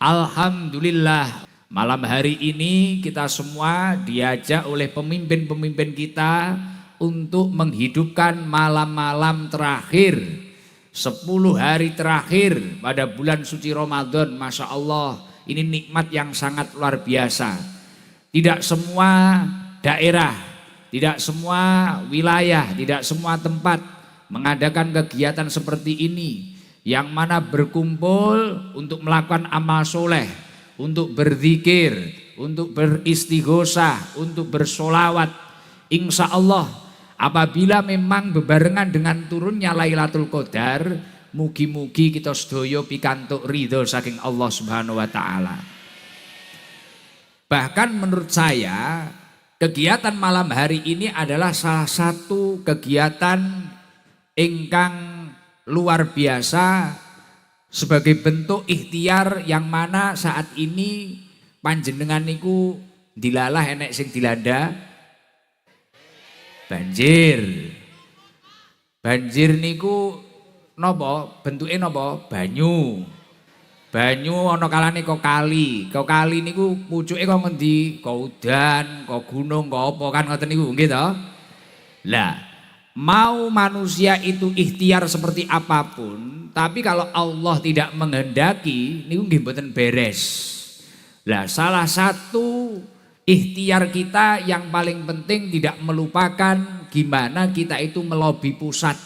Alhamdulillah, malam hari ini kita semua diajak oleh pemimpin-pemimpin kita untuk menghidupkan malam-malam terakhir, 10 hari terakhir pada bulan suci Ramadan. Masya Allah, ini nikmat yang sangat luar biasa. Tidak semua daerah, tidak semua wilayah, tidak semua tempat mengadakan kegiatan seperti ini, yang mana berkumpul untuk melakukan amal soleh, untuk berzikir, untuk beristighosah, untuk bersolawat. Insya Allah apabila memang bebarengan dengan turunnya Lailatul Qadar, mugi-mugi kita sedaya pikantuk ridho saking Allah Subhanahu wa taala. Bahkan menurut saya kegiatan malam hari ini adalah salah satu kegiatan ingkang luar biasa sebagai bentuk ikhtiar yang mana saat ini panjenengan niku dilalah enek sing dilanda banjir. Banjir niku napa bentuke napa? Banyu. Banyu ana kalane kok kali. Kok kali niku pucuke kok ngendi? Kok udan, kok gunung, kok apa kan ngoten niku nggih to? Lah, mau manusia itu ikhtiar seperti apapun, tapi kalau Allah tidak menghendaki, niku nggih mboten beres. Lah, salah satu ikhtiar kita yang paling penting tidak melupakan gimana kita itu melobi pusat.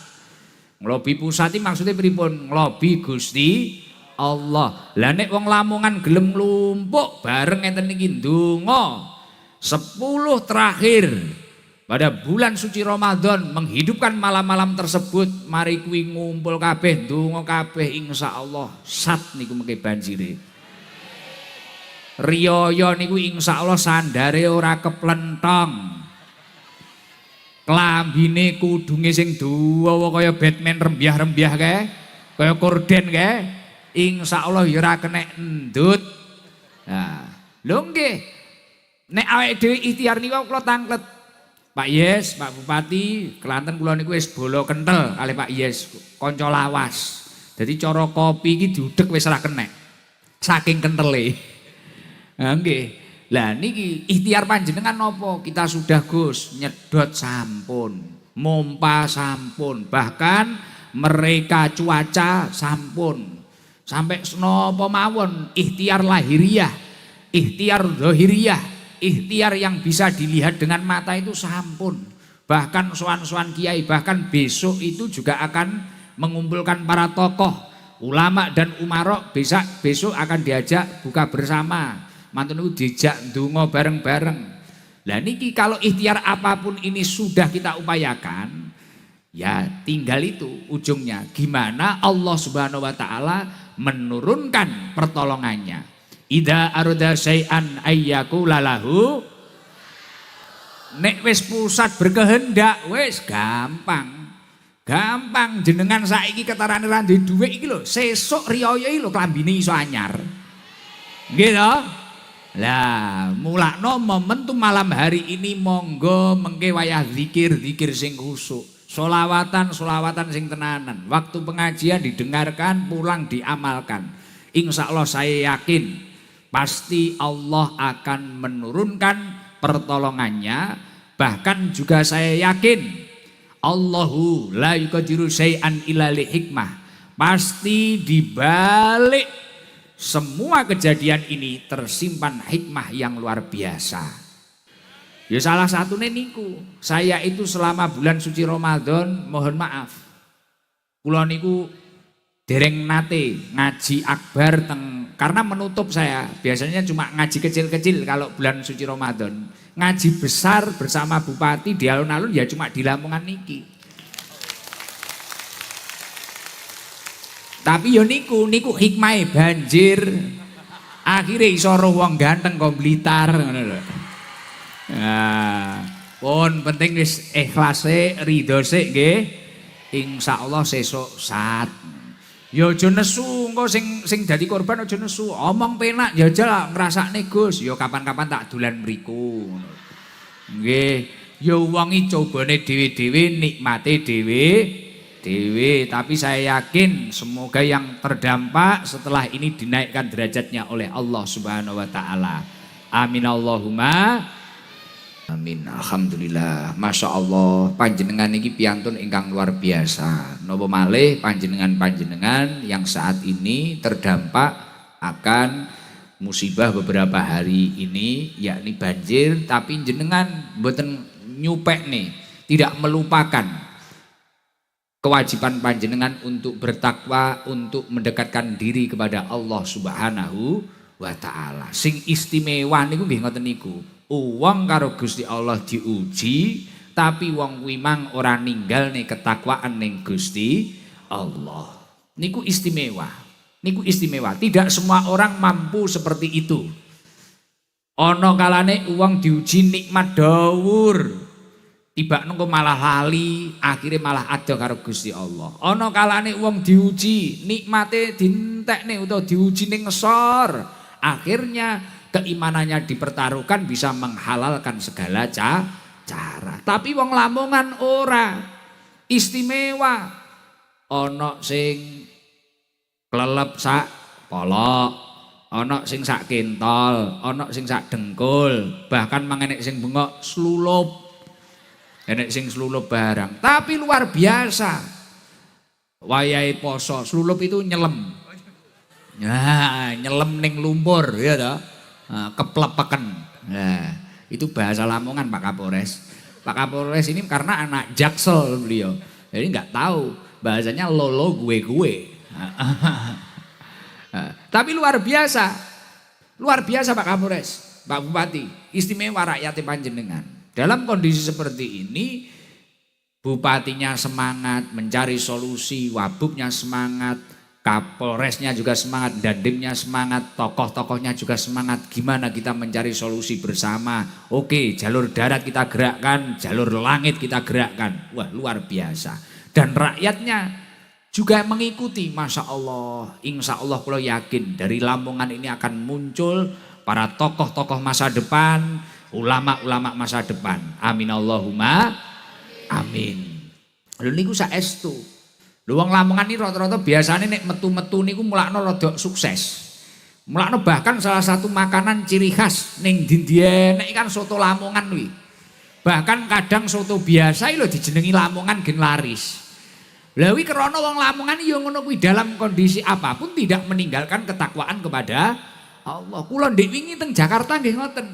Ngelobi pusat ini maksudnya pripun? Ngelobi Gusti Allah. Lah nek wong Lamongan gelem nglumpuk bareng enten iki ndonga 10 terakhir pada bulan suci Ramadan, menghidupkan malam-malam tersebut, mari kuwi ngumpul kabeh ndonga kabeh, insyaallah sat niku mengke banjire. Riyaya niku insyaallah sandare ora keplentong. Klambine kudunge sing dawa kaya Batman rembyah-rembyah kae, kaya korden kae, insyaallah ya ora kenek endut. Nah, lho nggih. Nek awake dhewe ikhtiar niku kula tanglet. Pak Yes, Pak Bupati, Kelanten kula niku wis bola kentel kali Pak Yes, kanca lawas. Jadi cara kopi iki diudhek wis ora kenek. Saking kentele. Nah nggih. Lah niki ikhtiar panjenengan napa? Kita sudah Gus nyedot sampun, mompa sampun, bahkan mereka cuaca sampun. Sampai napa mawon ikhtiar lahiriah, ikhtiar zahiriah, ikhtiar yang bisa dilihat dengan mata itu sampun. Bahkan sowan-sowan kiai, bahkan besok itu juga akan mengumpulkan para tokoh, ulama dan umarok, besok akan diajak buka bersama. Mantun itu dijak ndonga bareng-bareng. Lah niki kalau ikhtiar apapun ini sudah kita upayakan, ya tinggal itu ujungnya gimana Allah Subhanahu wa taala menurunkan pertolongannya. Idza arada syai'an ayyakula lahu, nek wis pusat berkehendak wis gampang. Gampang jenengan saiki ketarane ra duwe dhuwit iki lho, sesuk riyaya iki lho klambine iso anyar. Nggih to? Lah, mulakno momentum malam hari ini monggo mengke wayah zikir sing khusyuk. Solawatan sing tenanan. Waktu pengajian didengarkan, pulang diamalkan. Insya Allah saya yakin pasti Allah akan menurunkan pertolongannya. Bahkan juga saya yakin Allahu la yuqadiru syai'an illa li hikmah. Pasti dibalik semua kejadian ini tersimpan hikmah yang luar biasa. Ya salah satunya niku, saya itu selama bulan suci Ramadan, mohon maaf, kula niku dereng nate ngaji akbar karena menutup saya biasanya cuma ngaji kecil-kecil kalau bulan suci Ramadan. Ngaji besar bersama bupati di alun-alun ya cuma di Lamongan niki. Tapi yo niku hikmahe banjir. Akhirnya iso roh wong ganteng kok Blitar ngono lho. Nah, pun penting wis ikhlase, ridho sik nggih. Insyaallah sesuk sat. Yo aja nesu engko sing dadi korban aja nesu. Omong penak jajal ngrasakne Gus, yo kapan-kapan tak dolan mriku. Nggih, yo wong iki cobane dhewe-dhewe, nikmate dhewe dewe. Tapi saya yakin semoga yang terdampak setelah ini dinaikkan derajatnya oleh Allah Subhanahu wa taala. Amin Allahumma amin. Alhamdulillah, Masya Allah, panjenengan iki piantun ingkang luar biasa. Napa malih panjenengan yang saat ini terdampak akan musibah beberapa hari ini, yakni banjir, tapi jenengan mboten nyupek nih, tidak melupakan kewajiban panjenengan untuk bertakwa, untuk mendekatkan diri kepada Allah Subhanahu wa taala. Sing istimewa niku nggih ngoten niku. Wong karo Gusti Allah diuji, tapi wong kuwi mang ora ninggalne ketakwaan ning Gusti Allah. Niku istimewa. Niku istimewa. Tidak semua orang mampu seperti itu. Ana kalane wong diuji nikmat dawur, tiba nengko malah lali, akhirnya malah ada karo Gusti Allah. Ana kalane wong diuji nikmate dintekne utawa diuji ning ngesor, akhirnya keimanannya dipertaruhkan bisa menghalalkan segala cara. Tapi wong Lamongan ora istimewa. Ana sing klelep sak polok, ana sing sak kentol, ana sing sak dengkul, bahkan mangenek sing bengok slulup. Enek sing slulup barang. Tapi luar biasa. Wayahe poso, slulup itu nyelem. Nah, nyelem ning lumpur ya toh. Keplepeken. Nah, itu bahasa Lamongan Pak Kapolres. Pak Kapolres ini karena anak Jaksel beliau. Jadi nggak tahu bahasanya lolo gue. Tapi luar biasa. Luar biasa Pak Kapolres, Pak Bupati, istimewa rakyat panjenengan. Dalam kondisi seperti ini, bupatinya semangat mencari solusi, wabubnya semangat, Kapolresnya juga semangat, dandimnya semangat, tokoh-tokohnya juga semangat. Gimana kita mencari solusi bersama? Oke, jalur darat kita gerakkan, jalur langit kita gerakkan. Wah, luar biasa. Dan rakyatnya juga mengikuti, Masya Allah. Insya Allah kalau yakin dari Lamongan ini akan muncul para tokoh-tokoh masa depan, ulama-ulama masa depan. Amin Allahumma amin. Lalu niku saestu. Wong Lamongan ini rata-rata biasanya nek metu-metu niku mulakno rada sukses. Mulakno bahkan salah satu makanan ciri khas ning ndi nek kan soto Lamongan kuwi. Bahkan kadang soto biasa lho dijenengi Lamongan gen laris. Lah kuwi krana wong Lamongan ya ngono kuwi dalam kondisi apapun tidak meninggalkan ketakwaan kepada Allah. Kula ndek wingi teng Jakarta nggih ngoten.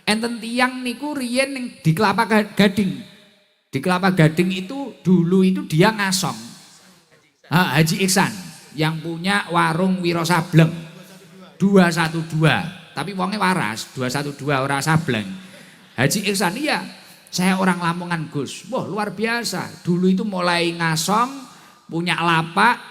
Enten tiyang niku riyen ning di Kelapa Gading. Di Kelapa Gading itu dulu itu dia ngasong. Haji Iksan yang punya warung Wiro Sableng 212, tapi wongnya waras 212 orang Sableng. Haji Iksan, iya saya orang Lamongan Gus. Wah luar biasa. Dulu itu mulai ngasong, punya lapak,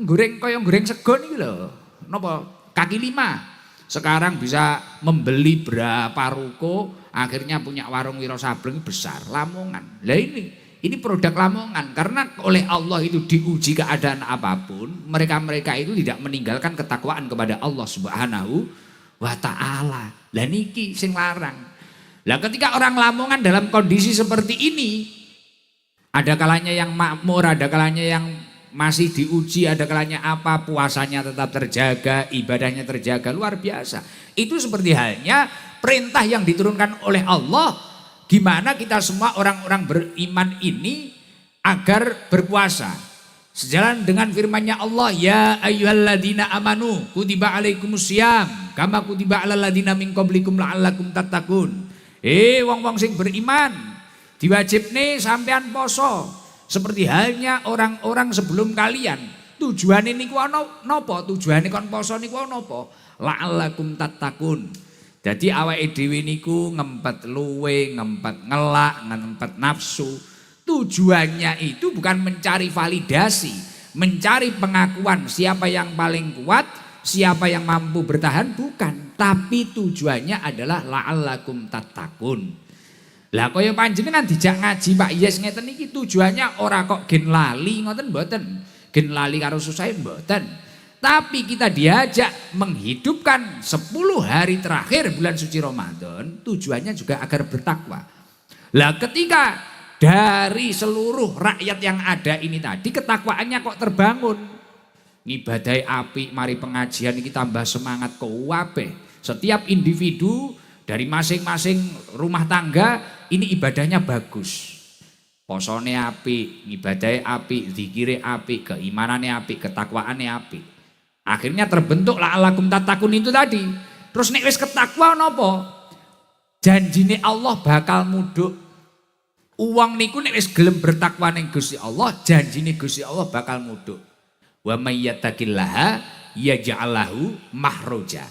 goreng koyong goreng segon ini loh. Nopo kaki 5. Sekarang bisa membeli berapa ruko, akhirnya punya warung Wiro Sableng besar Lamongan. Lah ini produk Lamongan, karena oleh Allah itu diuji keadaan apapun, mereka-mereka itu tidak meninggalkan ketakwaan kepada Allah Subhanahu wa taala. Lah niki sing larang. Lah ketika orang Lamongan dalam kondisi seperti ini, ada kalanya yang makmur, ada kalanya yang masih diuji, ada kalanya apa, puasanya tetap terjaga, ibadahnya terjaga, luar biasa. Itu seperti halnya perintah yang diturunkan oleh Allah. Gimana kita semua orang-orang beriman ini agar berpuasa. Sejalan dengan firman-Nya Allah, ya ayyuhalladzina amanu kutiba alaikumusiyam kama kutiba alal ladzina min qablikum la'allakum tattaqun. Wong-wong sing beriman, diwajibne sampean poso seperti halnya orang-orang sebelum kalian. Tujuane niku ana napa? Tujuane kon poso niku ana napa? La'allakum tattaqun. Jadi awake dhewe niku ngempet luwe, ngempet ngelak, ngempet nafsu. Tujuannya itu bukan mencari validasi, mencari pengakuan siapa yang paling kuat, siapa yang mampu bertahan, bukan. Tapi tujuannya adalah la'allakum tattaqun. Lah kaya panjenengan dijak ngaji Pak Yes ngeten iki tujuannya ora kok gen lali ngoten mboten. Gen lali karo susah mboten. Tapi kita diajak menghidupkan 10 hari terakhir bulan suci Ramadan, tujuannya juga agar bertakwa. Lah ketika dari seluruh rakyat yang ada ini tadi ketakwaannya kok terbangun. Ngibadahi apik, mari pengajian ini tambah semangat kuwabe. Setiap individu dari masing-masing rumah tangga ini ibadahnya bagus. Posone apik, ngibadahi apik, zikire apik, keimanannya apik, ketakwaannya apik. Akhirnya terbentuk la'allakum tattaqun itu tadi. Terus nek wis ketakwa napa? Janjine Allah bakal mudhuk. Uang niku nek wis gelem bertakwa ning Gusti Allah, janjine Gusti Allah bakal mudhuk. Wa may yattaqillaha yaj'al lahu mahroja.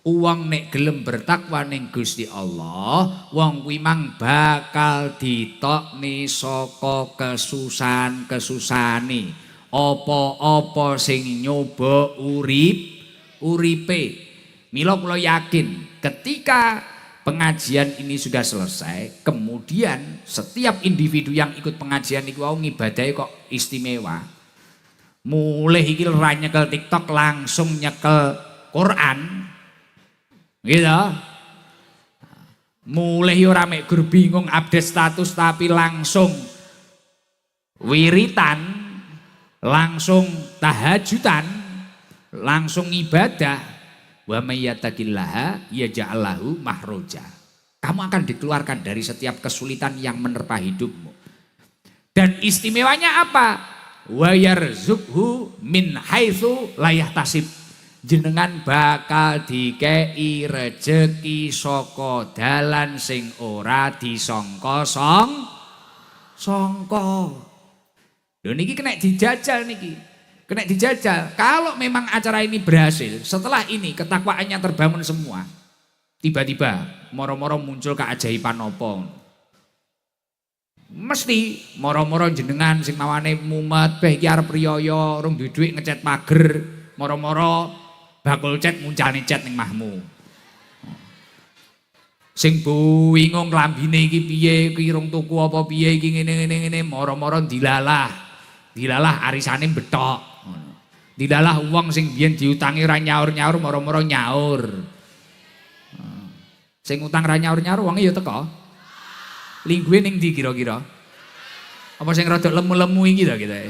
Uang nek gelem bertakwa ning Gusti Allah, wong kuwi mang bakal ditokne saka kesusahan-kesusahane. Apa-apa sing nyoba uripe. Mila kula yakin ketika pengajian ini sudah selesai, kemudian setiap individu yang ikut pengajian niku wau ngibadahi kok istimewa. Mulai iki ra nyekel TikTok langsung nyekel Quran. Gitu. Mulai ora mek gur bingung update status tapi langsung wiritan, langsung tahajudan, langsung ibadah. Wa may yattaqillaha yaj'al lahu mahroja. Kamu akan dikeluarkan dari setiap kesulitan yang menerpa hidupmu. Dan istimewanya apa? Wa yarzuqhu min haitsu la yahtasib. Jenengan bakal dikei rejeki saka dalan sing ora disangka-sangka. Lho niki kena dijajal niki. Kena dijajal. Kalau memang acara ini berhasil, setelah ini ketakwaannya terbangun semua. Tiba-tiba moro-moro muncul keajaiban apa. Mesti moro-moro jenengan sing mawane mumet beh iki arep riyaya rung duwe dhuwit ngecat pager, moro-moro bakul cat muncane cat ning mahmu. Sing bingung klambine iki piye, iki rung tuku apa piye iki ngene moro-moro dilalah. Dilalah arisane betok. Dilalah wong sing biyen diutangi ra nyaur-nyaur moro-moro nyaur. Sing utang ra nyaur-nyaur wonge ya teko. Lingguhe ning ndi kira-kira? Apa sing rada lemu-lemu iki ta kita?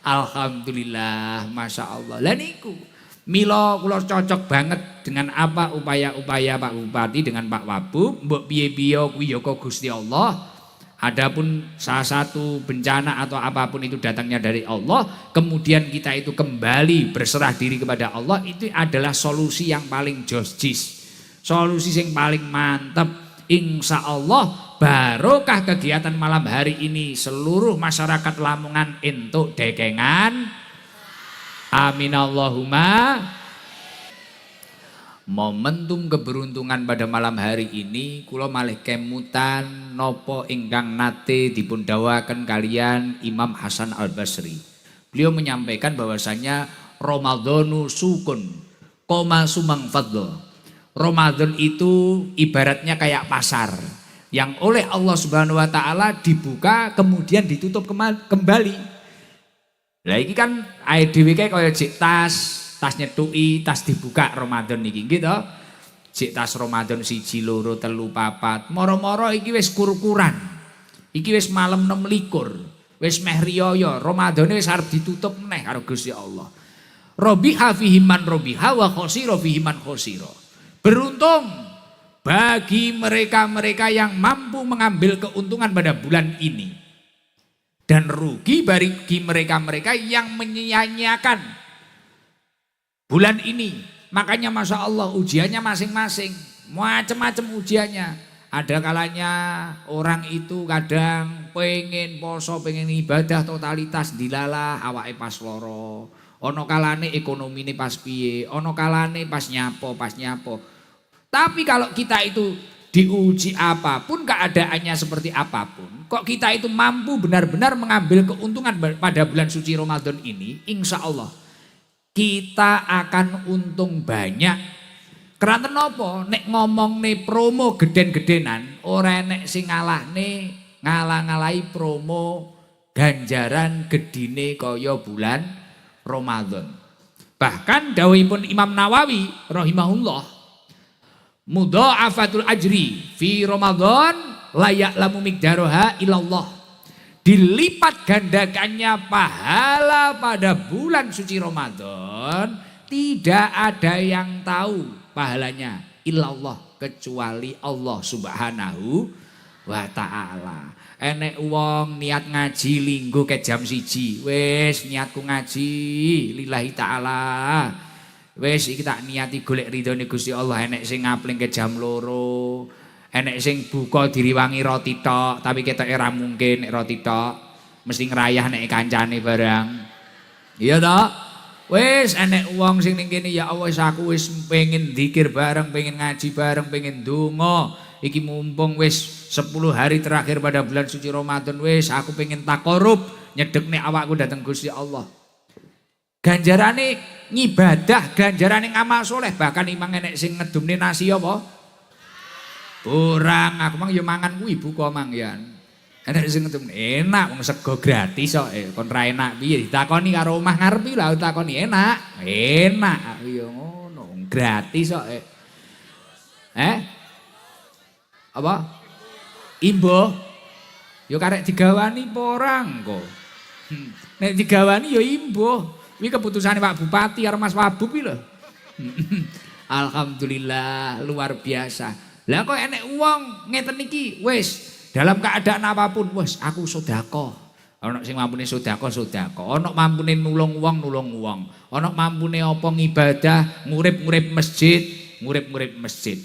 Alhamdulillah, Masya Allah. Lah niku mila kula cocok banget dengan apa upaya-upaya Pak Bupati dengan Pak Wabub, mbok piye-piye kuwi ya Gusti Allah. Adapun salah satu bencana atau apapun itu datangnya dari Allah, kemudian kita itu kembali berserah diri kepada Allah, itu adalah solusi yang paling josjis. Solusi yang paling mantap. Insya Allah barokah kegiatan malam hari ini seluruh masyarakat Lamongan entuk dekengan. Amin Allahumma. Momentum keberuntungan pada malam hari ini kula malih kemutan nopo ingkang nate dipun dawaken kalian Imam Hasan Al Basri. Beliau menyampaikan bahwasanya Ramadhanu sukun koma sumang fadl. Ramadan itu ibaratnya kayak pasar yang oleh Allah Subhanahu wa taala dibuka kemudian ditutup kembali. Lah iki kan ae dhewe kaya jek tas nyethuki, tas dibuka Ramadan iki gitu. Jek tas Ramadan 1 2 3 4, moro-moro iki wis kur-kuran. Iki wis malam 26, wis meh riyaya, Ramadane wis arep ditutup meneh karo Gusti Allah. Robiha fihi man robiha wa khosira fihi man khosira. Beruntung bagi mereka-mereka yang mampu mengambil keuntungan pada bulan ini. Dan rugi bagi mereka-mereka yang menyia-nyiakan bulan ini. Makanya Masya Allah ujiannya masing-masing. Macam-macam ujiannya. Ada kalanya orang itu kadang pengen poso, pengen ibadah totalitas dilalah awake pas loro. Ono kalane ekonomi ini pas piye, ono kalane pas nyapo. Tapi kalau kita itu diuji apapun, keadaannya seperti apapun, kok kita itu mampu benar-benar mengambil keuntungan pada bulan suci Ramadan ini, insya Allah kita akan untung banyak. Karena nopo nek ngomong nih promo geden-gedenan, ora nek sing ngalahne ngalah-ngalahi promo ganjaran gedine kaya bulan Ramadan. Bahkan dawuhipun Imam Nawawi rahimahullah, mudha'afatul ajri fi Ramadan la ya'lamu miqdaroha illallah. Dilipat gandakannya pahala pada bulan suci Ramadan, tidak ada yang tahu pahalanya illallah kecuali Allah Subhanahu wa taala. Enek wong niat ngaji linggo ke jam 1, wis niatku ngaji lillahi taala. Wis iki tak niati golek ridhone Gusti Allah. Enek sing ngapling ke jam 2. Enek sing buka diriwangi roti tok, tapi ketoke ora mungkin nek roti tok. Mesti ngrayah nek kancane barang. Iya toh? Wis enek wong sing ning kene ya Allah aku wis pengen zikir bareng, pengen ngaji bareng, pengen donga. Iki mumpung wis 10 hari terakhir pada bulan suci Ramadan, wis aku pengen takorup, nyedekne awakku dateng Gusti Allah. Ganjarane ngibadah, ganjarane ngamal soleh, bahkan imang enek sing ngedumne nasi apa? Kurang, aku mang ya mangan kuwi buka mang yan. Enek sing ngedumne enak wong sego gratis kok. Kon ra enak piye ditakoni karo omah ngarepi lah takoni enak. Enak ya ngono, gratis kok. Apa? Imbo. Ya karek digawani apa ora engko. Nek digawani ya imbo. Kuwi keputusane Pak Bupati karo Mas Wabub iki lho. Alhamdulillah luar biasa. Lah kok enek wong ngeten iki wis dalam keadaan apapun wis aku sedekah. Ana sing mampune sedekah, ana mampune nulung wong. Ana mampune apa ngibadah, ngurip masjid.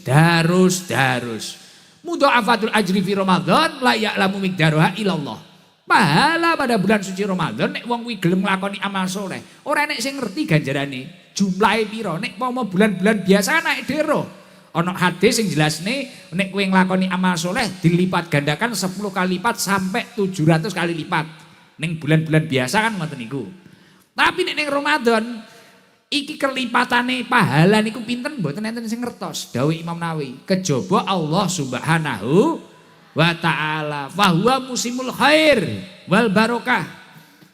Darus. Mudha'afatul ajri fi Ramadan la ya'lamu miqdaroha illallah. Pahala pada bulan suci Ramadan nek wong kuwi gelem nglakoni amal soleh, ora enek sing ngerti ganjarane. Jumlahe pira? Nek mau bulan-bulan biasa naik dero. Ono hadis sing jelasne nek kowe nglakoni amal soleh dilipat gandakan 10 kali lipat sampai 700 kali lipat. Ning bulan-bulan biasa kan ngoten niku. Tapi nek ning Ramadan iki kelipatane pahala niku pinten mboten enten sing ngertos. Dawuh Imam Nawawi, kejaba Allah Subhanahu wa taala, fa huwa musimul khair wal barokah.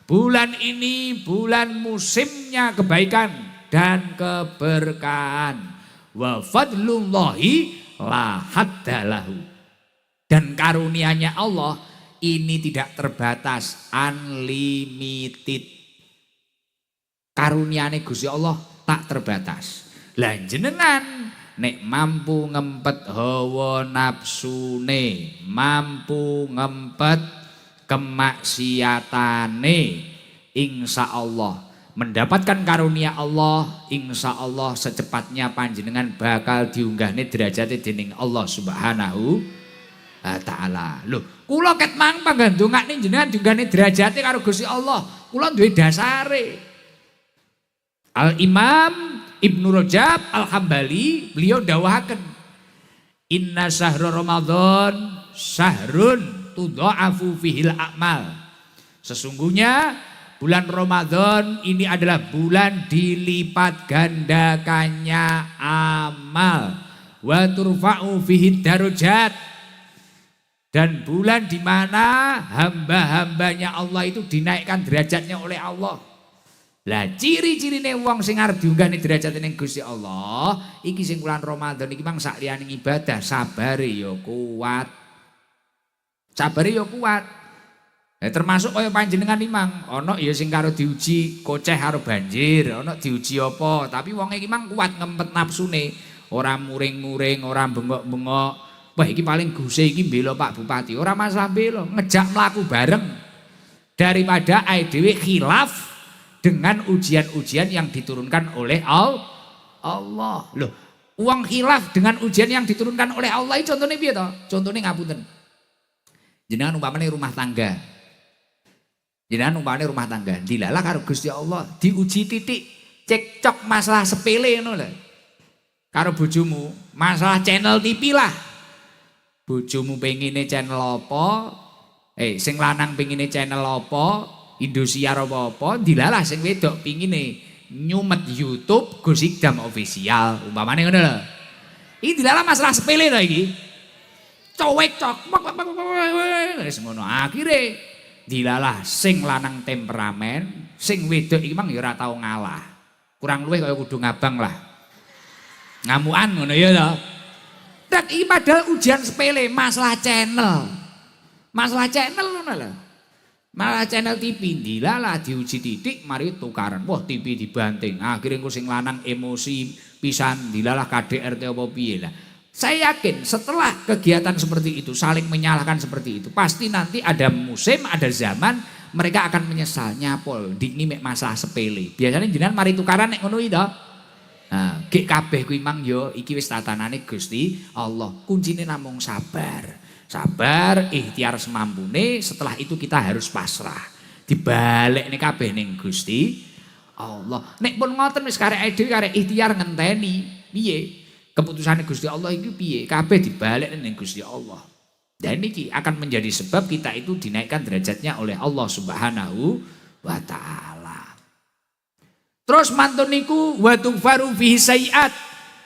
Bulan ini bulan musimnya kebaikan dan keberkahan. Wa fadlullahi la haddalahu. Dan karunia-Nya Allah ini tidak terbatas, unlimited. Karunia-Ne Gusti Allah tak terbatas. Lah jenengan nek mampu ngempet hawa nafsune, mampu ngempet kemaksiatane, insyaallah mendapatkan karunia Allah, insya Allah secepatnya panjenengan bakal diunggahne derajate dening Allah Subhanahu wa taala. Lho, kula ket mang panggandungane jenengan diunggahne derajate karo Gusti Allah. Kula duwe dasare. Al Imam Ibnu Rajab Al-Hambali beliau dawuhaken, inna syahrul Ramadan syahrun tudha'afu fihil a'mal. Sesungguhnya bulan Ramadan ini adalah bulan dilipat gandakannya amal. Wa turfa'u fihi darajat. Dan bulan di mana hamba-hambanya Allah itu dinaikkan derajatnya oleh Allah. Lah ciri-cirine wong sing arep diunggahne derajate ning Gusti Allah, iki sing bulan Ramadan iki mang sak liyane ibadah, sabare ya kuat. Sabare ya kuat. Termasuk kaya panjenengan imang, ana ya sing karo diuji koceh karo banjir, ana diuji apa, tapi wong iki mang kuat ngempet nafsune, ora muring-muring, ora bengok-bengok. Wah iki paling guse iki mbela Pak Bupati, ora masalah mbela, ngejak mlaku bareng. Daripada ae dhewe khilaf dengan ujian-ujian yang diturunkan oleh Allah. Loh, uang khilaf dengan ujian yang diturunkan oleh Allah itu contohnya piye to? Contohnya ngapunten. Jenengan umpamane rumah tangga. Jenengan umpamane rumah tangga, dilalah karo Gusti Allah, diuji titik cekcok masalah sepele ngono lho. Karo bojomu, masalah channel TV lah. Bojomu pengine channel apa? Sing lanang pengine channel apa? Indosiar apa-apa, dilalah sing wedok pengine nyumet YouTube Gus Ikdam official, umpamane ngono lho. Iki dilalah masalah sepele lho iki. Cowek cok, wis ngono akhire dilalah sing lanang temperamen, sing wedok iki mang ya ora tau ngalah. Kurang luwih kaya kudu ngabang lah. Ngamukan ngono ya to. Dan ini padahal ujian sepele, masalah channel. Masalah channel ngono lho. Masalah channel TV dilalah diuji titik mari tukaran. Wah, TV dibanting. Akhirnya engko sing lanang emosi pisan dilalah KDRT apa piye lah. Saya yakin setelah kegiatan seperti itu, saling menyalahkan seperti itu, pasti nanti ada musim, ada zaman mereka akan menyesal. Nyapol, ini mek masalah sepele. Biasanya jenengan mari tukaran nek ngono iki to. Nah, gek kabeh kuwi mang yo iki wis tatanane Gusti Allah. Kuncine namung sabar. Sabar, ikhtiar semampune, setelah itu kita harus pasrah. Dibalekne kabeh ning Gusti Allah. Nek pun ngoten wis karek dhewe karek ikhtiar ngenteni. Piye? Keputusane Gusti Allah iki piye? Kabeh dibalekne ning Gusti Allah. Dan ini akan menjadi sebab kita itu dinaikkan derajatnya oleh Allah Subhanahu wa taala. Terus mantun niku wa tughfaru fihi sayiat.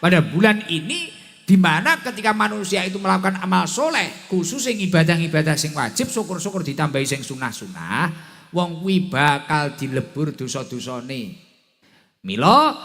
Pada bulan ini di mana ketika manusia itu melakukan amal soleh, khusus yang ibadah-ibadah sing wajib, syukur-syukur ditambahi sing sunah-sunah, wong kuwi bakal dilebur dosa-dosane. Mila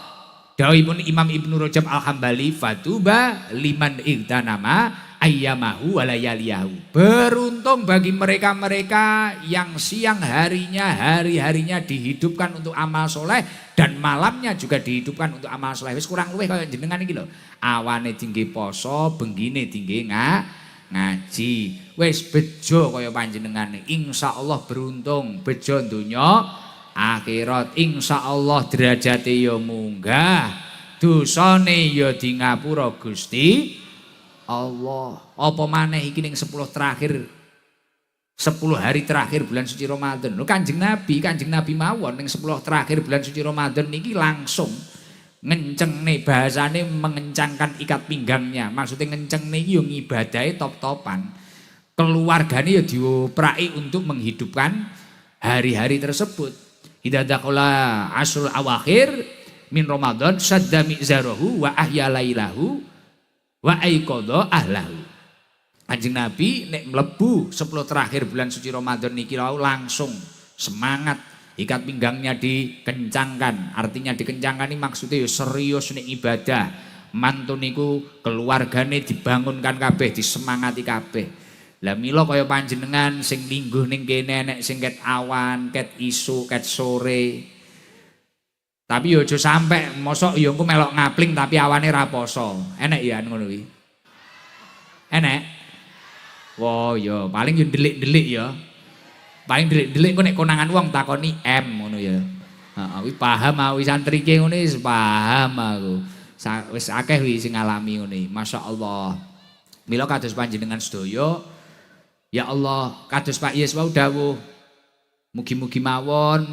dawuhipun Imam Ibnu Rajab Al-Hambali, fatuba liman igtanama ayyamahu walayaliyahu. Beruntung bagi mereka-mereka yang siang harinya, hari-harinya dihidupkan untuk amal soleh dan malamnya juga dihidupkan untuk amal soleh. Wis kurang luwih kaya jenengan iki lho. Awane tinggi poso, benggine tinggi ngaji. Wis bejo kaya panjenengan. Insyaallah beruntung, bejo donya akhirat. Insyaallah derajate ya munggah. Dosane ya di ngapura Gusti Allah. Apa maneh iki ning 10 terakhir 10 hari terakhir bulan suci Ramadan. Lho Kanjeng Nabi mawon ning 10 terakhir bulan suci Ramadan niki langsung ngencengne, bahasane mengencangkan ikat pinggangnya. Maksudnya ngencengne iki yo ngibadahe top-topan. Keluargane ya diopraki untuk menghidupkan hari-hari tersebut. Idza daqala asrul awakhir min Ramadan sadda mizarahu wa ahya lailahu wa aiqadha ahlahu. Kanjeng Nabi nek mlebu 10 terakhir bulan suci Ramadan niki langsung semangat, ikat pinggangnya dikencangkan. Artinya dikencangkan ini maksudnya ya serius nek ibadah. Mantu niku keluargane dibangunkan kabeh, disemangati kabeh. Lah mila kaya panjenengan sing lingguh ning kene nek sing ket awan, ket isu, ket sore. Tapi yo aja sampe mosok yo engko melok ngapling tapi awane ra poso. Enek ya ngono kuwi. Enek. Wah ya paling yo delik-delik ya. Paling delik-delik kok nek konangan wong takoni M ngono ya. Heeh kuwi paham aku santri ki ngene wis paham aku. Wis akeh wi sing ngalami ngene. Masyaallah. Mila kados panjenengan sedaya ya Allah, kados Pak Yes wau dawuh. Mugi-mugi mawon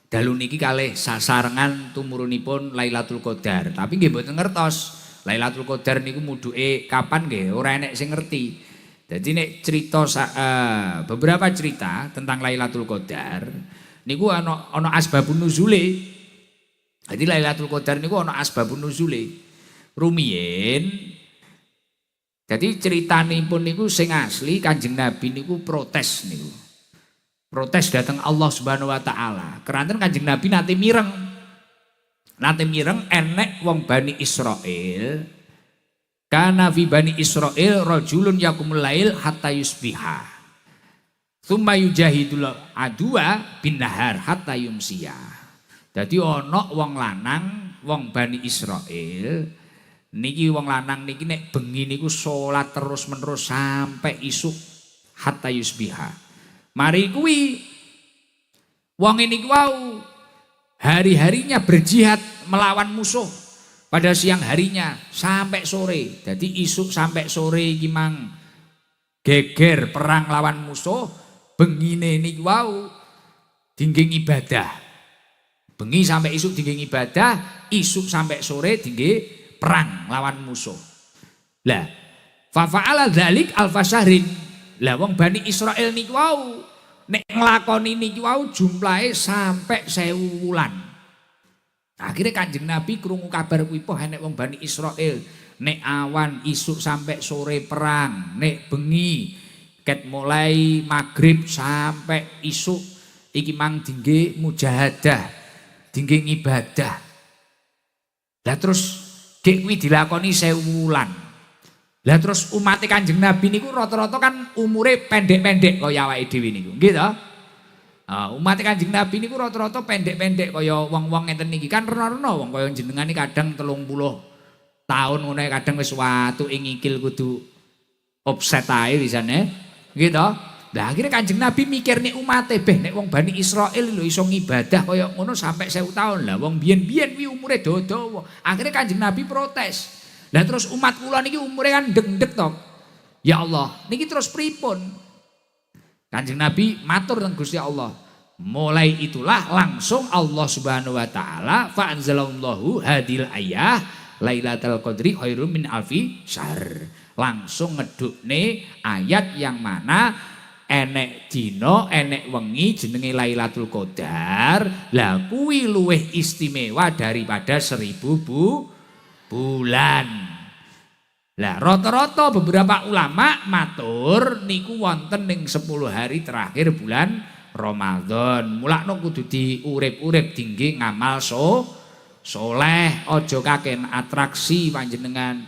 dalu niki kalih sasarengan tumurunipun Lailatul Qadar. Tapi nggih mboten ngertos Lailatul Qadar niku muduke kapan nggih ora enek sing ngerti. Jadi nek cerita beberapa cerita tentang Lailatul Qadar niku ana asbabun nuzule. Jadi Lailatul Qadar niku ana asbabun nuzule. Rumiyin jadi ceritanipun niku sing asli Kanjeng Nabi niku protes niku. Protes datang Allah Subhanahu wa taala. Keranten Kanjeng Nabi nate mireng. Nate mireng enek wong Bani Israil. Kana fi Bani Israil rajulun yaqumul lail hatta yusbiha. Tsumma yujahidul adwa bin nahar hatta yumsiya. Dadi ana wong lanang, wong Bani Israil niki wong lanang niki nek bengi niku salat terus-menerus sampai isuk hatta yusbiha. Mari kuwi wong ini wau hari-harinya berjihad melawan musuh pada siang harinya sampai sore. Jadi isuk sampai sore iki mang geger perang lawan musuh, bengine niki wau dinggih ibadah. Bengi sampai isuk dinggih ibadah, isuk sampai sore dinggih perang lawan musuh. Lah, fa fa'ala dzalik alfasahrin. Lah wong Bani Israil niki wau nek nglakoni niki wau jumlahe sampai 1000 wulan. Akhirnya Kanjeng Nabi krungu kabar kuwi poh enek wong Bani Israil nek awan isuk sampai sore perang, nek bengi ket mulai maghrib sampai isuk iki mang dingge mujahadah, dingge ibadah. Lah terus gek kuwi dilakoni 1000 wulan. Lah terus umat Kanjeng Nabi niku rata-rata kan umure pendek-pendek kaya awake dhewe niku. Nggih to? Umat Kanjeng Nabi niku rata-rata pendek-pendek kaya wong-wong ngenten niki. Kan rena-rena wong kaya jenengan iki kadang 30 tahun ngono kadang wis watu ing ngikil kudu offset ae wisane. Nggih to? Lah akhirnya Kanjeng Nabi mikir nek umate beh nek wong Bani Israil lho iso ngibadah kaya ngono sampai 1000 tahun. Lah wong biyen-biyen kuwi umure dawa. Akhirnya Kanjeng Nabi protes. Lah terus umat kula niki umure kan ndek-ndek to. Ya Allah, niki terus pripun? Kanjeng Nabi matur nang Gusti Allah. Mulai itulah langsung Allah Subhanahu wa taala fa anzalallahu hadil ayah Lailatul Qadri khairum min alfi syahr. Langsung ngedukne ayat yang mana enek dina enek wengi jenenge Lailatul Qadar. Lah kuwi luwih istimewa daripada 1000 bulan. Lah rata-rata beberapa ulama matur niku wonten ning 10 hari terakhir bulan Ramadan. Mulakno kudu diurip-urip tinggi ngamal soleh, aja kaken atraksi panjenengan.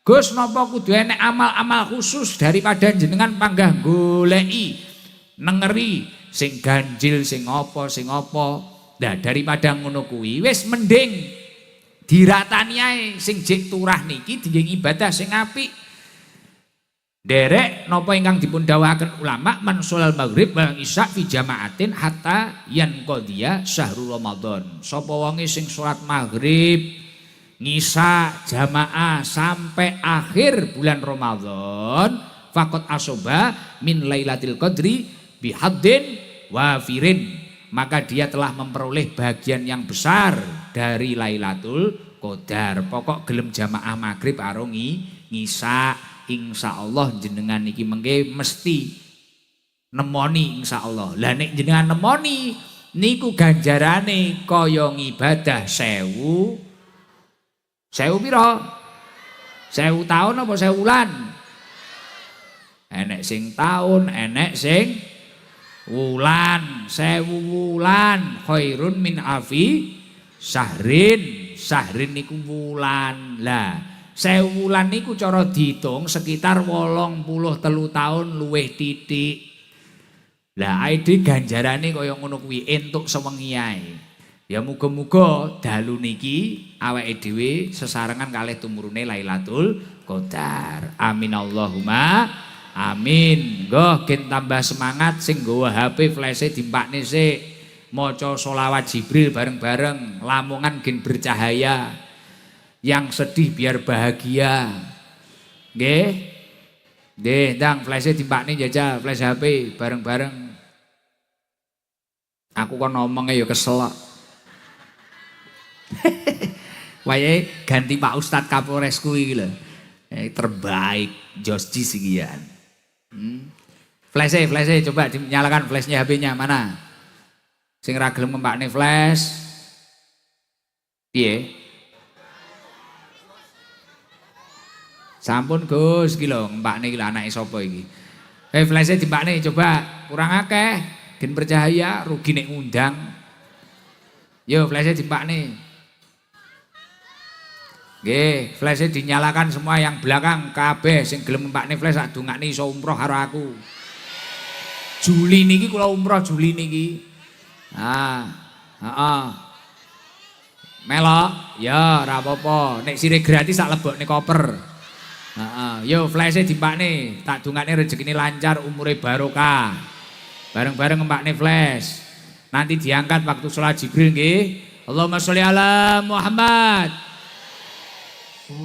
Gus napa kudu enek amal-amal khusus daripada jenengan panggah goleki nengeri sing ganjil sing apa. Lah daripada ngono kuwi wis mending diratani ae sing jek turah niki dienggo ibadah sing apik. Derek napa ingkang dipun dawuhaken ulama man sholal maghrib wal isya fi jamaatin hatta yanqadiya syahrul ramadan. Sapa wonge sing salat maghrib ngisa jamaah sampai akhir bulan Ramadan faqat asoba min lailatul qadri bihaddin wafirin, maka dia telah memperoleh bagian yang besar dari Lailatul Qadar. Pokok gelem jamaah maghrib karo ngisa insyaallah jenengan niki mengke mesti nemoni insyaallah. Lah nek jenengan nemoni niku ganjarane kaya ngibadah 1000 pira? 1000 tahun apa 1000 wulan? Enek sing tahun, enek sing wulan. 1000 wulan khairun min alfi syahrin niku wulan. Lah 1000 wulan niku cara diitung sekitar 83 tahun luwih titik. Lah ae ganjarane kaya ngono kuwi entuk sewengi ae. Ya muga-muga dalu niki awake dhewe sesarengan kalih tumurune Lailatul Qadar. Amin Allahumma amin. Nggo gen tambah semangat sing nggawa HP flash-e dimpakne sik. Maca sholawat Jibril bareng-bareng, lamongan gen bercahaya. Yang sedih biar bahagia. Nggih. Nggih, ndang flash-e dimpakne jajal flash HP bareng-bareng. Aku kon ngomongnya ya kesel. Wayahe ganti Pak Ustadz Kapolres kuwi lho. Terbaik Josji sekian. Flash coba dinyalakan flashnya HP-nya mana? Sing ra gelem ngempakne flash. Piye? Sampun Gus iki lho ngempakne iki lho anake sapa iki. Flash-e dimpakne coba kurang akeh gen bercahaya rugi nek ngundang. Yo flash-e dimpakne. Nggih, flash-e dinyalakan semua yang belakang kabeh sing gelem mbakne flash sak dongakne iso umroh karo aku. Juli niki kula umroh Juli niki. Melok, ya ora apa-apa. Nek sire gratis tak lebokne koper. Yo flash-e dimbakne, tak dongakne rezekine lancar, umure barokah. Bareng-bareng mbakne flash. Nanti diangkat waktu sholat Jibril nggih. Allahumma sholli ala Muhammad. Sallallahu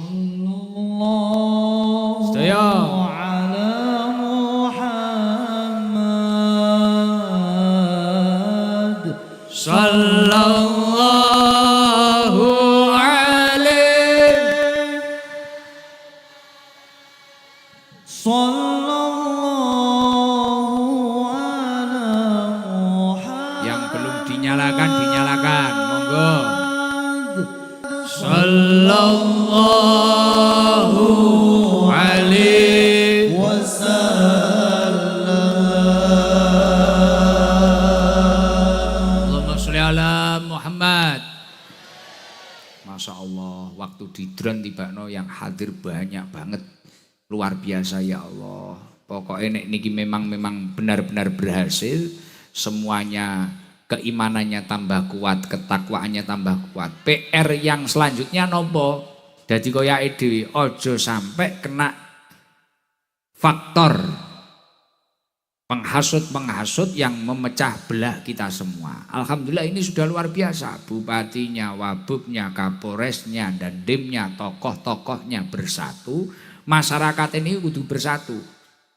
ala Muhammad sallallahu alaihi sallallahu ala Muhammad. Yang belum dinyalakan monggo. Sallallahu alaihi wasallam. Allahumma sholli ala Muhammad. Masya Allah, waktu di drone tibakno yang hadir banyak banget. Luar biasa ya Allah. Pokoknya nek niki memang benar-benar berhasil, semuanya keimanannya tambah kuat, ketakwaannya tambah kuat. PR yang selanjutnya nopo? Jadi koyake dhewe ojo sampai kena faktor penghasut yang memecah belah kita semua. Alhamdulillah ini sudah luar biasa. Bupatinya, wabubnya, kapolresnya, dan dimnya, tokoh-tokohnya bersatu. Masyarakat ini kudu bersatu.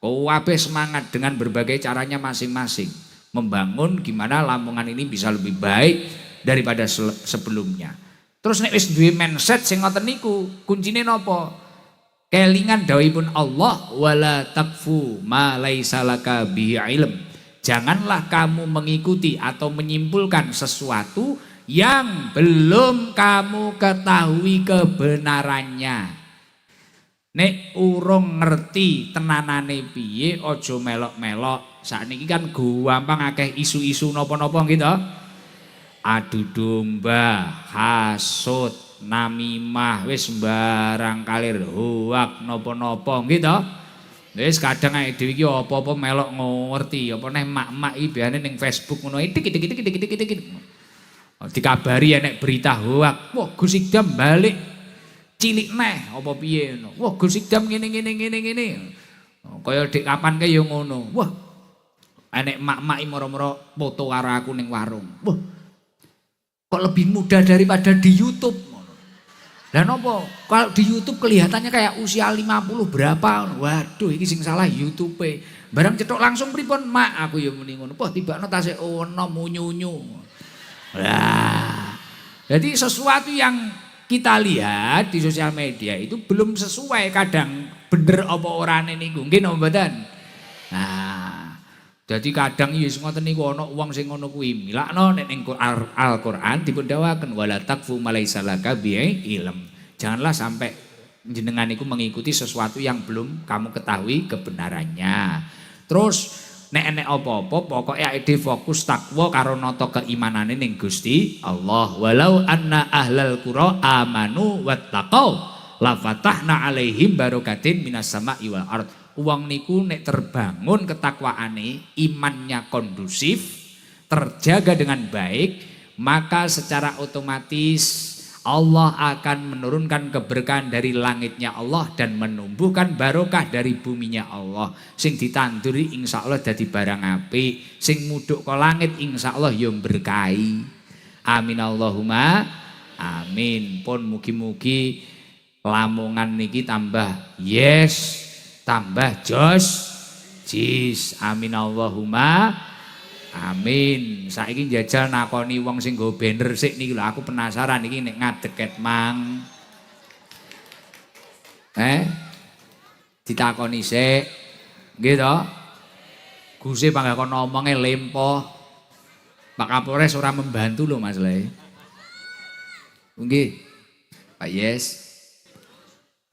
Kabeh semangat dengan berbagai caranya masing-masing. Membangun gimana Lamongan ini bisa lebih baik daripada sebelumnya. Terus nek wis duwe mindset sing ngoten niku, kuncine napa? Kelingan dawuhipun Allah, wala takfu ma laisa laka bihi ilm. Janganlah kamu mengikuti atau menyimpulkan sesuatu yang belum kamu ketahui kebenarannya. Nek urung ngerti tenanane piye aja melok-melok. Sakniki kan gampang akeh isu-isu napa-napa gitu. Adu domba, hasud, namimah, wis sembarang kalir hoak napa-napa gitu. Wis kadang ae dhewe iki apa-apa melok ngerti, apa neh mak-mak iki biasane ning Facebook ngono tik. Dikabari enek berita hoak, wah Gus Idam balik cilik neh apa piye ngono. Wah Gus Idam ngene. Kaya dik kapan ke ya ngono. Wah enek mak-mak iki moro-moro foto karo aku ning warung. Wah kok lebih muda daripada di YouTube. Dan apa? Kalau di YouTube kelihatannya kayak usia 50 berapa. Waduh iki sing salah YouTube. Barang cetok langsung pripun mak aku ya muni ngono. Wah tibakno tasik ono munyunyu. Lah. Jadi sesuatu yang kita lihat di sosial media itu belum sesuai, kadang bener apa orane niku. Nggih napa mboten? Nah, jadi kadang ya ngoten niku ana wong sing ngono kuwi milakno nek ning Al-Qur'an dipun dawuhaken wala takfu malaisa laka bihi ilm. Janganlah sampai jenengan iku mengikuti sesuatu yang belum kamu ketahui kebenarannya. Terus nek enek apa-apa pokoke awake fokus takwa karo nata keimanane ning Gusti Allah. Walau anna ahlal qura amanu wattaqau la fatahna alaihim barakatin minas sama'i wal ard. Wong niku nek terbangun ketakwaane, imannya kondusif, terjaga dengan baik, maka secara otomatis Allah akan menurunkan keberkahan dari langitnya Allah dan menumbuhkan barokah dari buminya Allah. Sing ditanduri insya Allah dadi barang apik, sing mudhuk ke langit insya Allah yang berkahi. Amin Allahumma amin. Pun mugi-mugi Lamongan niki tambah yes, tambah jos, jis. Amin Allahumma amin. Saiki njajal nakoni wong sing nggo banner sik niki lho, aku penasaran iki nek ngadeket mang. Ditakoni sik. Nggih to? Guse panggah kono omonge lempoh. Pak Kapolres ora membantu lho Mas Le. Nggih. Pak Yes.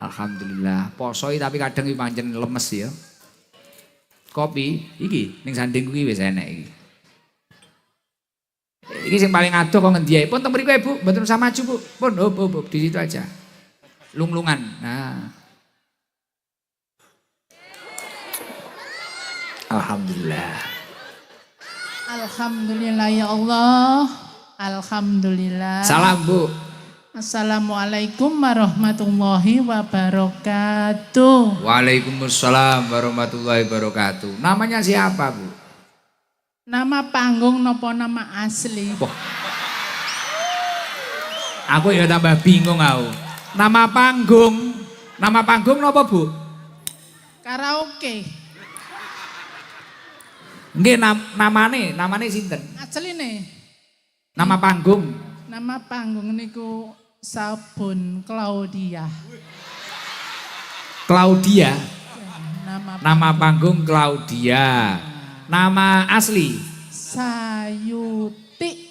Alhamdulillah. Poso tapi kadang iki pancen lemes ya. Kopi iki ning sanding kuwi wis enek iki. Ini yang paling adoh kok ngendi ae. Pun teng mriku Bu, mboten usah maju Bu. Pun hop di situ aja. Lunglungan. Nah. Alhamdulillah. Alhamdulillah ya Allah. Alhamdulillah. Salam Bu. Assalamualaikum warahmatullahi wabarakatuh. Waalaikumsalam warahmatullahi wabarakatuh. Namanya siapa Bu? Nama panggung nopo nama asli? Wah. Aku ya tambah bingung aku. Nama panggung nopo Bu? Karaoke. Nggih namane sinten? Asline. Nama panggung. Nama panggung niku Sabun Claudia. Claudia. Nama panggung Claudia. Nama asli Sayuti.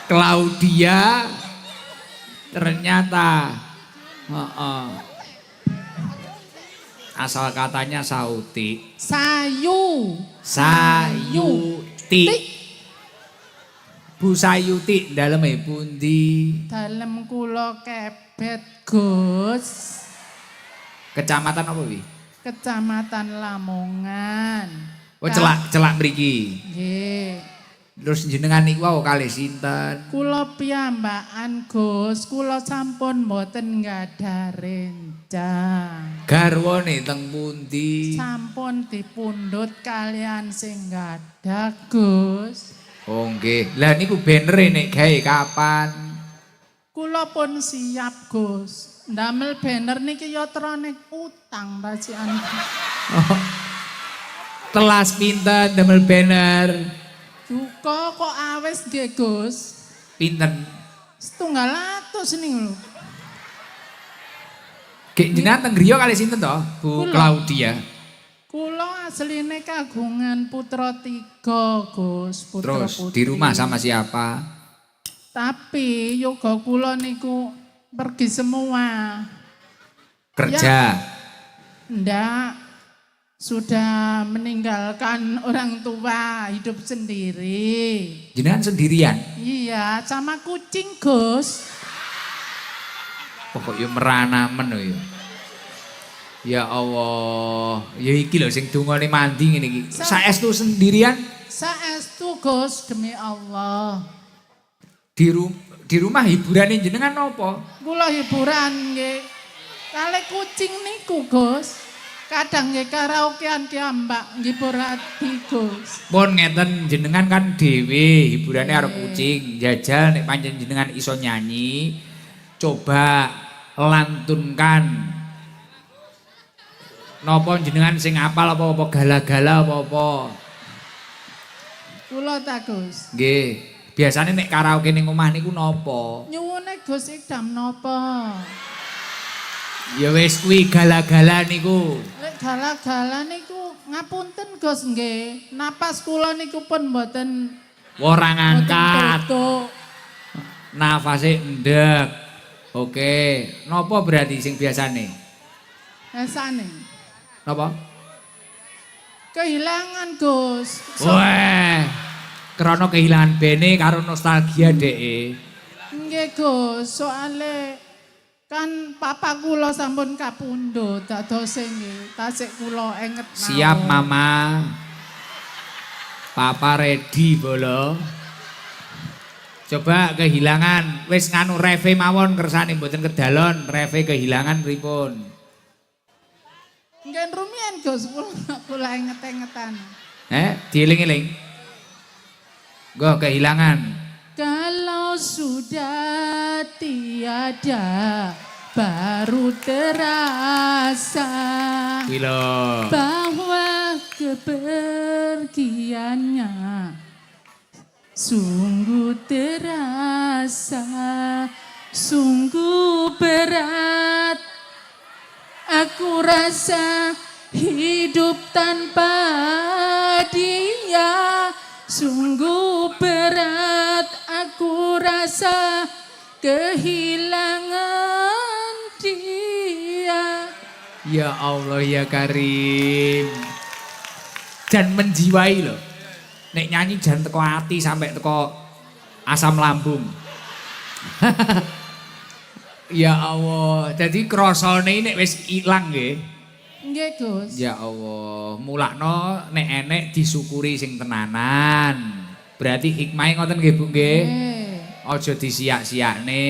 Claudia ternyata asal katanya Sauti. Sayuti. Bu Sayuti daleme pundi? Dalem kula Kebet, Gus. Kecamatan apa wi? Kecamatan Lamongan. Oh celak mriki. Nggih. Terus jenengan niku wau kalih sinten? Kula piyambakan, Gus. Kula sampun mboten nggadha rencang. Garwane teng pundi? Sampun dipundhut kalian sing nggadha, Gus. Oh nggih. Lah niku banere nek gawe kapan? Kula pun siap, Gus. Ndamel banner niki ya trone utang racikan. Oh. Telas pinten damel banner? Duka kok awis nggih, Gus. Pinten? 700 niku lho. Gek jenengan teng griya kalih sinten to? Bu Kula. Claudia. Kula asline kagungan putra 3, Gus. Putra Terus putri. di rumah sama siapa? Tapi yoga kula niku pergi semua. Kerja. Ndak, sudah meninggalkan orang tua, hidup sendiri. Jenengan sendirian. Iya, sama kucing, Gus. Pokoknya merana men ya. Ya Allah, ya iki lho sing dungane mandi ngene iki. Saestu sendirian Saestu, Gus, demi Allah. di rumah hiburane jenengan apa? Kula hiburan nggih. Kali kucing niku, Gus. Kadang nggih karaokean ki ambak ngibur ati, Gus. Pun ngeten jenengan kan dhewe hiburane karo kucing. Jajal nek pancen jenengan iso nyanyi, coba lantunkan. Napa jenengan sing apal apa-apa gala-gala apa-apa? Kula ta, Gus. Nggih. Biasane nek karaoke ning omah niku napa? Nyuwune Gus ikdam napa? Ya wis kuwi gala-gala niku. Lek gala-gala niku ngapunten Gus nggih. Napas kula niku pun mboten Ora ngangkat. tutuk. Nafase endek. Oke. Napa berarti sing biasane? Esane. Napa? Kehilangan Gus. Wah. Krana kehilangan bene karo nostalgia dheke. Nggih Gus, soale kan papa kula sampun kapundhut dadose nggih. Tasik kula enget mawon. Siap Mama. Papa ready bolo. Coba kehilangan wis nganu reve mawon kersane mboten kedalon, reve kehilangan pripun? Nggih rumiyin Gus, kula enget-engetan. Dieling-eling. Go kehilangan. Kalau sudah tiada baru terasa Wilo. bahwa kepergiannya sungguh terasa, sungguh berat. Aku rasa hidup tanpa dia sungguh berat. Aku rasa kehilangan dia. Ya Allah ya Karim. Dan menjiwai loh. Nek nyanyi jan teko ati sampai teko asam lambung. Ya Allah. Jadi krasane nek wis ilang nggih. Nggih, Gus. Ya Allah, mulakno nek enek disyukuri sing tenanan. Berarti hikmahe ngoten nggih Bu nggih. Aja disiak-siakne.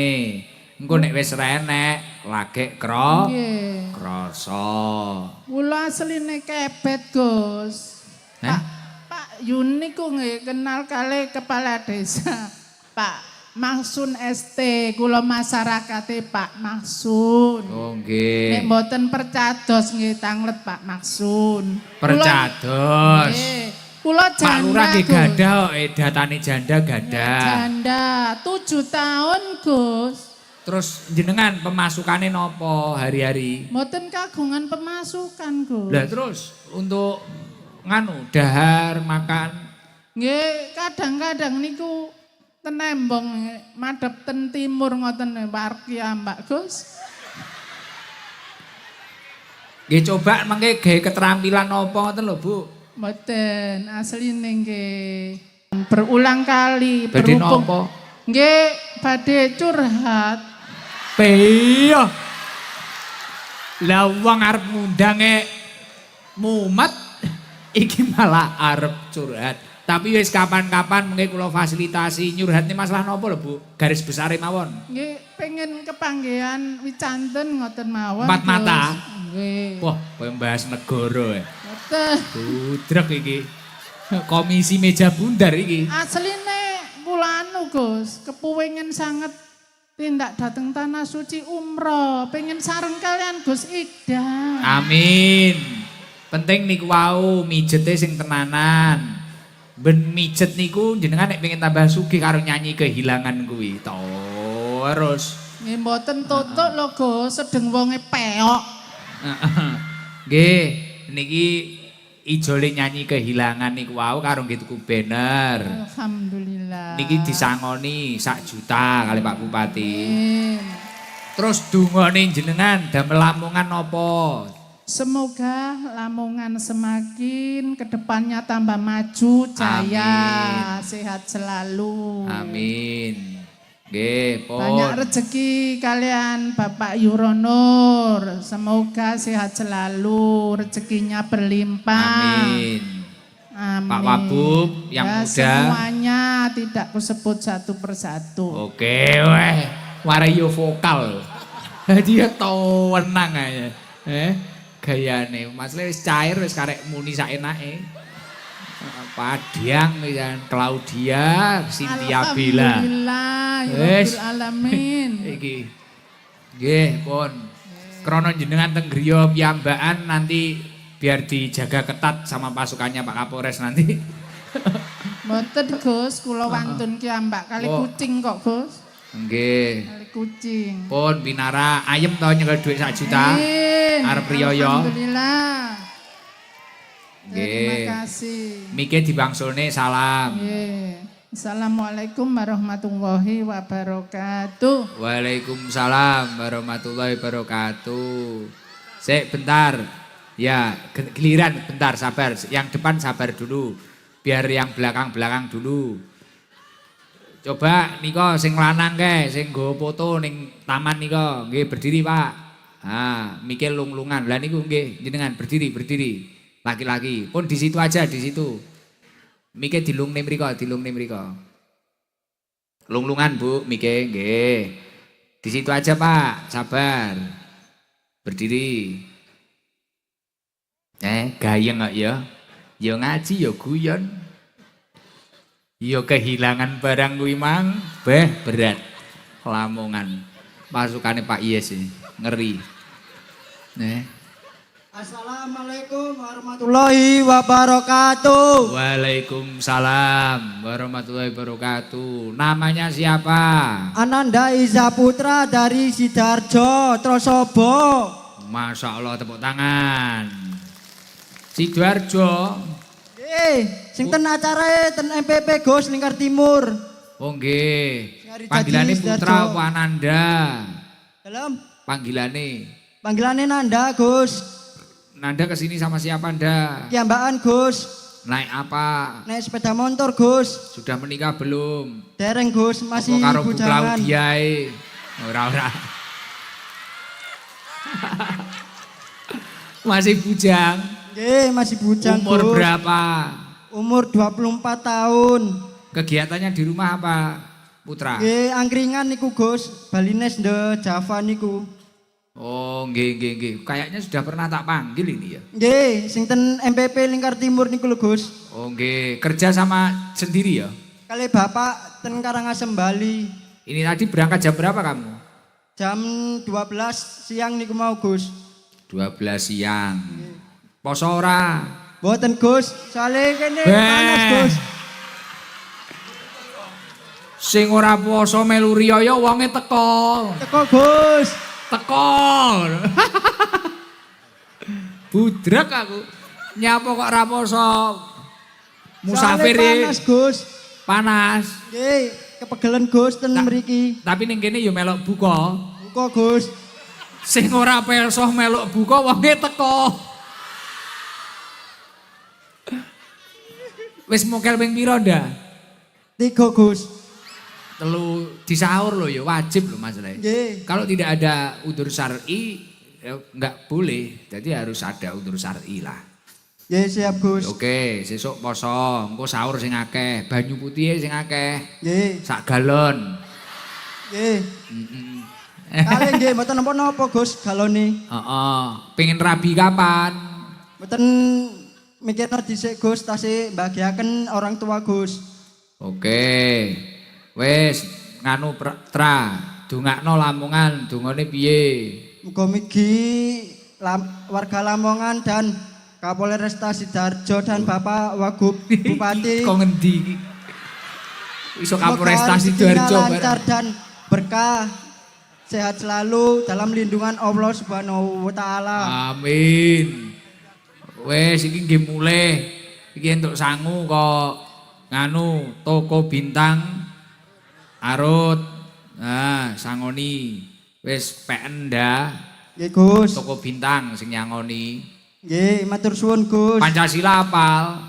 Engko nek wis renek, lagek Nggih. krasa. Kula asline Kebet, Gus. Pak Yun niku nggih kenal kali kepala desa. Pak Mahsun ST, kula masyarakate Pak Mahsun. Oh nggih. Nek mboten percados nggih tanglet Pak Mahsun. Percados. Nggih. Kula Pak janda. Lurah nggih Gus. gadah kok datane janda gadah. Janda 7 tahun, Gus. Terus jenengan pemasukane nopo hari-hari? Mboten kagungan pemasukan, Gus. Lah terus untuk nganu dahar makan. Nggih, kadang-kadang niku tenembong madhep ten timur ngoten parki ambak Gus. Nggih coba mengke gawe keterampilan apa ngoten lho Bu. Mboten asline nggih berulang kali Badhe berhubung napa? nggih badhe curhat. Piye? Lah wong arep ngundange mumet iki malah arep curhat. Tapi wis kapan-kapan mengke kula fasilitasi nyurhatne masalah napa lho Bu? Garis besare mawon. Nggih pengen kepanggihan wicanten ngoten mawon. Empat mata? Nggih. Wah, koyo bahas negara ya. Ngoten. Budrek iki. Komisi meja bundar iki. Asline kula anu Gus, kepengin sanget tindak dateng tanah suci umroh, pengen sareng kalian Gus Ikdam. Amin. Penting niku wau mijete sing tenanan. Ben mijet niku jenengan nek pengen tambah sugih karo nyanyi kehilangan kuwi. Terus Nggih mboten tutuk lho Gus, sedeng wonge peok. nggih niki ijole nyanyi kehilangan niku wau karo nggih tuku banner. Alhamdulillah. Niki disangoni 1 juta kali Pak Bupati. Amin. Terus dungane jenengan damel Lamongan napa? Semoga Lamongan semakin kedepannya tambah maju, jaya, sehat selalu. Amin. Nggih, pun. Banyak rezeki kalian Bapak Yuronur. Semoga sehat selalu, rezekinya berlimpah. Amin. Amin. Pak Wabub yang Ya, muda. semuanya tidak kusebut satu persatu. Oke, weh. Wario vokal. Dia tenang aja. Gayane Mas Le wis cair wis karek muni saenake. Padiang ya Claudia, Cynthia Bella. Alhamdulillah, ya Wes. Rabbil alamin. Iki. Nggih, pun. Krono jenengan teng griya piyambakan nanti biar dijaga ketat sama pasukannya Pak Kapolres nanti. Mboten Gus, kula wantun ki ambak kali Oh. kucing kok Gus. Nggih. Kali kucing. Pun Binara ayem to nyekel dhuwit 1 juta. Amin. Arep riyoyo. Alhamdulillah. Terima Nggih. kasih. Mike dibangsulne salam. Nggih. Assalamualaikum warahmatullahi wabarakatuh. Waalaikumsalam warahmatullahi wabarakatuh. Sik bentar. Ya, giliran bentar sabar. Yang depan sabar dulu. Biar yang belakang-belakang dulu. Coba niko sing lanang ke, sing nggo foto ning taman niko, nggih berdiri, Pak. Ah, mikir lung-lungan. Lah niku nggih jenengan berdiri. Laki-laki. Pun di situ aja, di situ. Mike dilungne mriko. Lung-lungan, Bu, Mike nggih. Di situ aja, Pak. Sabar. Berdiri. Gayeng kok ya. Ya ngaji ya guyon. Ya kehilangan barang kuwi mang, berat. Lamongan. Pasukane Pak Yes ngeri. Assalamualaikum warahmatullahi wabarakatuh. Waalaikumsalam warahmatullahi wabarakatuh. Namanya siapa? Ananda Iza Putra dari Sidoarjo, Trosobo. Masya Allah, tepuk tangan. Sidoarjo. Sing ten acara ten MPP Gus Lingkar Timur. Oh nggih. Sing Panggilane Jaji, Putra Sidoarjo. apa Ananda? Dalam Panggilane. panggilannya Nanda Gus. Nanda kesini sama siapa Anda? Kiambaan Gus. Naik apa? Naik sepeda motor Gus. Sudah menikah belum? Dereng Gus, masih Apa karo Bu bujangan. Claudia? Ora. Masih bujang. Masih bujang Umur Gus. berapa? Umur 24 tahun. Kegiatannya di rumah apa, Putra? Angkringan niku Gus, Balines de Java niku. Oh, nggih. Kayaknya sudah pernah tak panggil ini ya. Sing ten MPP Lingkar Timur niku lho Gus. Oh, nggih. Kerja sama sendiri ya? Kali Bapak ten Karangasem Bali. Ini tadi berangkat jam berapa kamu? Jam 12 siang niku mau Gus. 12 siang. Poso ora? Mboten Gus, soalnya kene Beh. panas Gus. Sing ora poso melu riyaya wonge teko. Teko Gus. Teko. Budrek aku. Nyapa kok ora poso? Musafir Soalnya panas Gus. Panas. Nggih, kepegelen Gus ten Tak- mriki. Tapi ning kene ya melok buka. Buka Gus. Sing ora perso melok buka wonge teko. Wis mokel ping pira ndak? 3 Gus. Telu disaur loh ya, wajib loh masalahnya. Nggih. Kalau tidak ada udzur syar'i ya nggak boleh. Jadi harus ada udzur syar'i lah. Nggih siap Gus. Oke, sesuk poso, engko sahur sing akeh, banyu putih sing akeh. Nggih. Sak galon. Nggih. Kali nggih mboten napa-napa Gus galone. Heeh. Pengen rabi kapan? Mboten mikirno dhisik Gus, tasih mbagiaken orang tua Gus. Oke. Wis nganu tra, dongakno Lamongan, dongane piye? Muga migi warga Lamongan dan Kapolresta Sidoarjo dan Bapak Wagub Bupati. Kok ngendi? Iso Kapolresta Semoga Sidoarjo rezekinya lancar dan berkah, sehat selalu dalam lindungan Allah Subhanahu wa taala. Amin. Wes iki nggih mulih. Iki entuk sangu kok nganu toko bintang arut. Nah, sangoni. Wis peken ndah. Nggih Gus. Toko bintang sing nyangoni. Nggih, matur suwun Gus. Pancasila apal.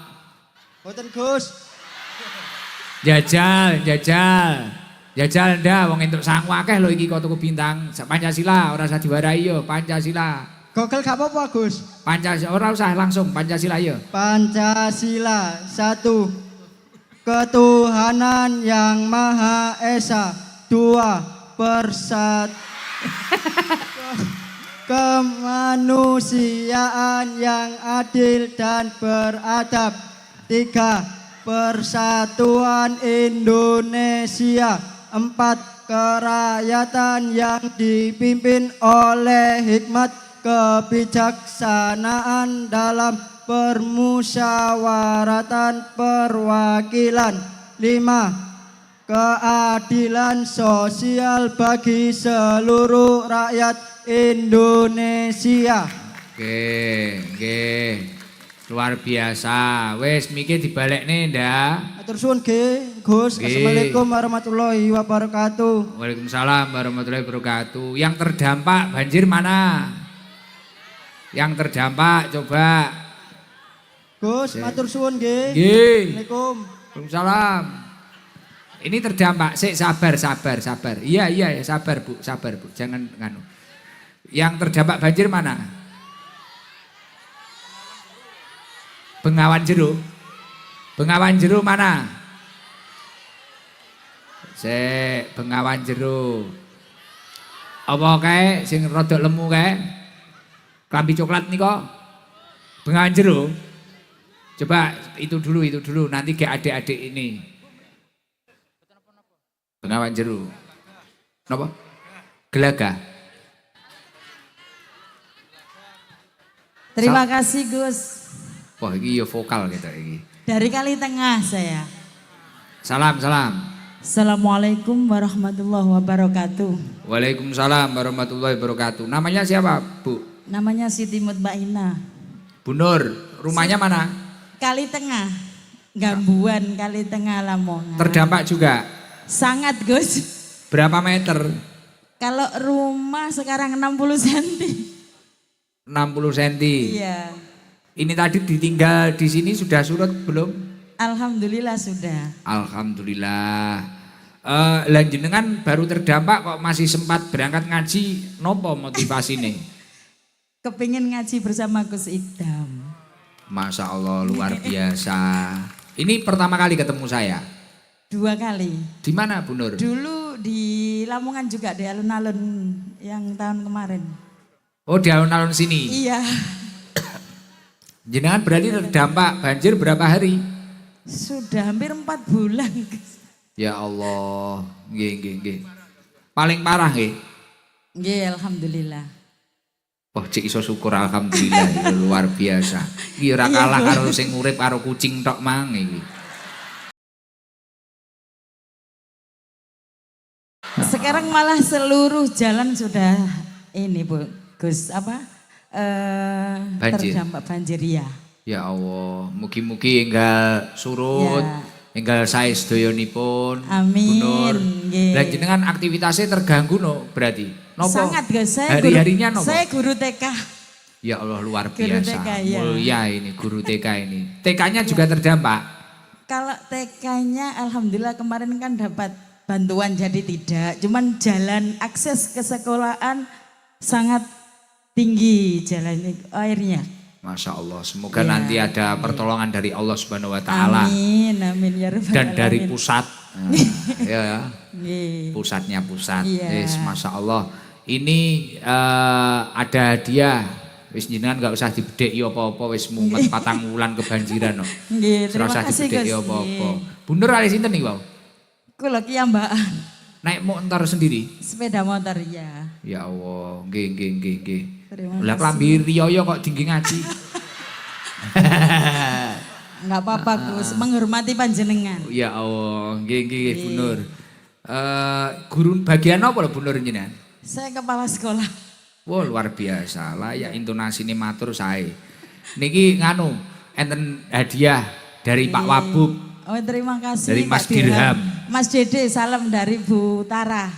Mboten Gus. Jajal, jajal. Jajal ndah wong entuk sangu akeh lho iki kok toko bintang. Pancasila ora usah diwarai yo, Pancasila. Gogel gak apa-apa Gus. Pancasila ora usah langsung Pancasila yo. Pancasila 1. Ketuhanan yang Maha Esa. 2. Kemanusiaan yang adil dan beradab. 3. Persatuan Indonesia. 4. Kerakyatan yang dipimpin oleh hikmat kebijaksanaan dalam permusyawaratan perwakilan. 5. Keadilan sosial bagi seluruh rakyat Indonesia. Oke. Luar biasa. Wes mikir dibalekne ndak. Matur suwun nggih, Gus. Nggih. Assalamualaikum warahmatullahi wabarakatuh. Waalaikumsalam warahmatullahi wabarakatuh. Yang terdampak banjir mana? Yang terdampak coba. Gus, matur suwun nggih. Nggih. Assalamualaikum. Waalaikumsalam. Ini terdampak. Sik sabar. Iya ya sabar Bu. Jangan nganu. Yang terdampak banjir mana? Bengawan Jero. Bengawan Jero mana? Sik, Bengawan Jero. Apa kae sing rada lemu kae? Klambi coklat nika. Bengawan Jero. Coba itu dulu nanti ke adik-adik ini. Bengawan Jero. Napa? Gelaga. Terima kasih Gus. Wah, iki ya vokal kita iki. Dari Kali Tengah saya. Salam. Assalamualaikum warahmatullahi wabarakatuh. Waalaikumsalam warahmatullahi wabarakatuh. Namanya siapa, Bu? Namanya Siti Mutmainah. Bu Nur, rumahnya mana? Kali Tengah, Gambuan Kali Tengah Lamongan. Terdampak juga. Sangat Gus. Berapa meter? Kalau rumah sekarang 60 cm. 60 cm. Iya. Ini tadi ditinggal di sini sudah surut belum? Alhamdulillah sudah. Alhamdulillah. Lanjenengan baru terdampak kok masih sempat berangkat ngaji. Nopo motivasine? Kepingin ngaji bersama Gus Ikdam. Masya Allah luar biasa. Ini pertama kali ketemu saya. 2 kali. Di mana Bu Nur? Dulu di Lamongan juga di alun-alun yang tahun kemarin. Oh di alun-alun sini. Iya. Jenengan berarti terdampak banjir berapa hari? Sudah hampir 4 bulan. Ya Allah, nggih. Paling parah nggih. Nggih, alhamdulillah. Wah, cik iso syukur alhamdulillah ya, luar biasa. Iki ora kalah karo sing urip karo kucing tok mang iki. Sekarang malah seluruh jalan sudah ini Bu, Gus Banjir. terdampak banjir ya. Ya Allah, mugi-mugi enggal surut, Ya. enggal sae sedoyonipun. Amin, Bu Nur. nggih. Lah jenengan aktivitasnya terganggu no berarti. Nopo? Sangat Gus, saya Hari-harinya guru, nopo? saya guru TK. Ya Allah luar Guru biasa. TK, ya. Mulia ini guru TK ini. TK-nya juga terdampak. Kalau TK-nya alhamdulillah kemarin kan dapat bantuan jadi tidak. Cuman jalan akses ke sekolahan sangat tinggi jalan airnya. Masya Allah, semoga Ya, nanti ada pertolongan dari Allah Subhanahu Wa Taala Amin, amin ya rabbal dan dari alamin. pusat. Nah, ya, Nggih. pusatnya pusat. Iya. Yes, Masya Allah. Ini ada hadiah. Wis jenengan gak usah dibedeki apa-apa, wis mumet 4 wulan kebanjiran kok. Nggih, Ora terima usah kasih dibedeki Gus. apa-apa. Bundur ali sinten nih, Wow? Kula ki mbak Naik motor sendiri. sepeda motor ya. Ya Allah, nggih. Terima Lah kasih. klambi riyo kok tinggi ngaji. Enggak apa-apa Gus, menghormati panjenengan. Ya Allah, nggih Bu Nur. Guru bagian apa lho Bu Nur jenengan? Saya kepala sekolah. Wah luar biasa, layak intonasi ini matur sae. Niki nganu, enten hadiah dari Pak Wabub. Oh terima kasih. Dari Pak Mas Dirham. Mas Dede, salam dari Bu Tara.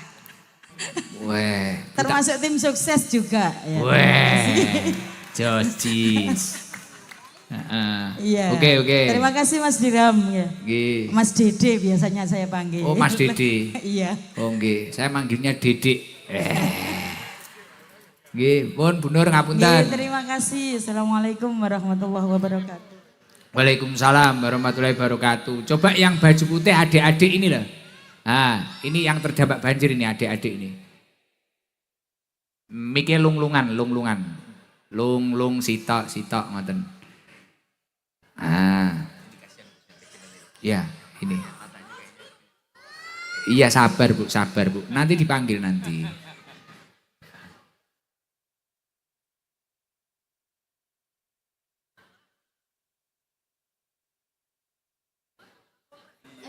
Weh, Termasuk tim sukses juga. Ya, weh, jocis. Iya. Oke. Terima kasih Mas Dirham. Ya. Nggih. Mas Dede biasanya saya panggil. Oh Mas Dede. Iya. Oh nggih, saya manggilnya Dedek. Nggih, pun Bu Nur ngapunten. Nggih, terima kasih. Assalamualaikum warahmatullahi wabarakatuh. Waalaikumsalam warahmatullahi wabarakatuh. Coba yang baju putih adik-adik ini loh. Nah, ini yang terdampak banjir ini adik-adik ini. Mike lunglungan. Lunglung sitok ngoten. Ya, ini. Iya sabar Bu. Nanti dipanggil nanti.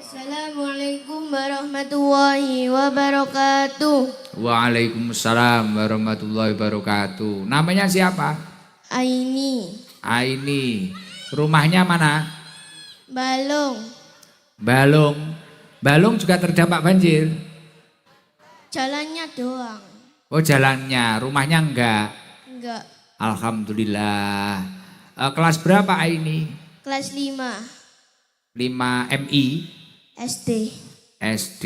Assalamualaikum warahmatullahi wabarakatuh. Waalaikumsalam warahmatullahi wabarakatuh. Namanya siapa? Aini, Aini. Rumahnya mana? Balung juga terdampak banjir. jalannya doang. Oh jalannya, rumahnya enggak. Enggak, Alhamdulillah. Kelas berapa Aini? kelas 5 5 MI SD. SD.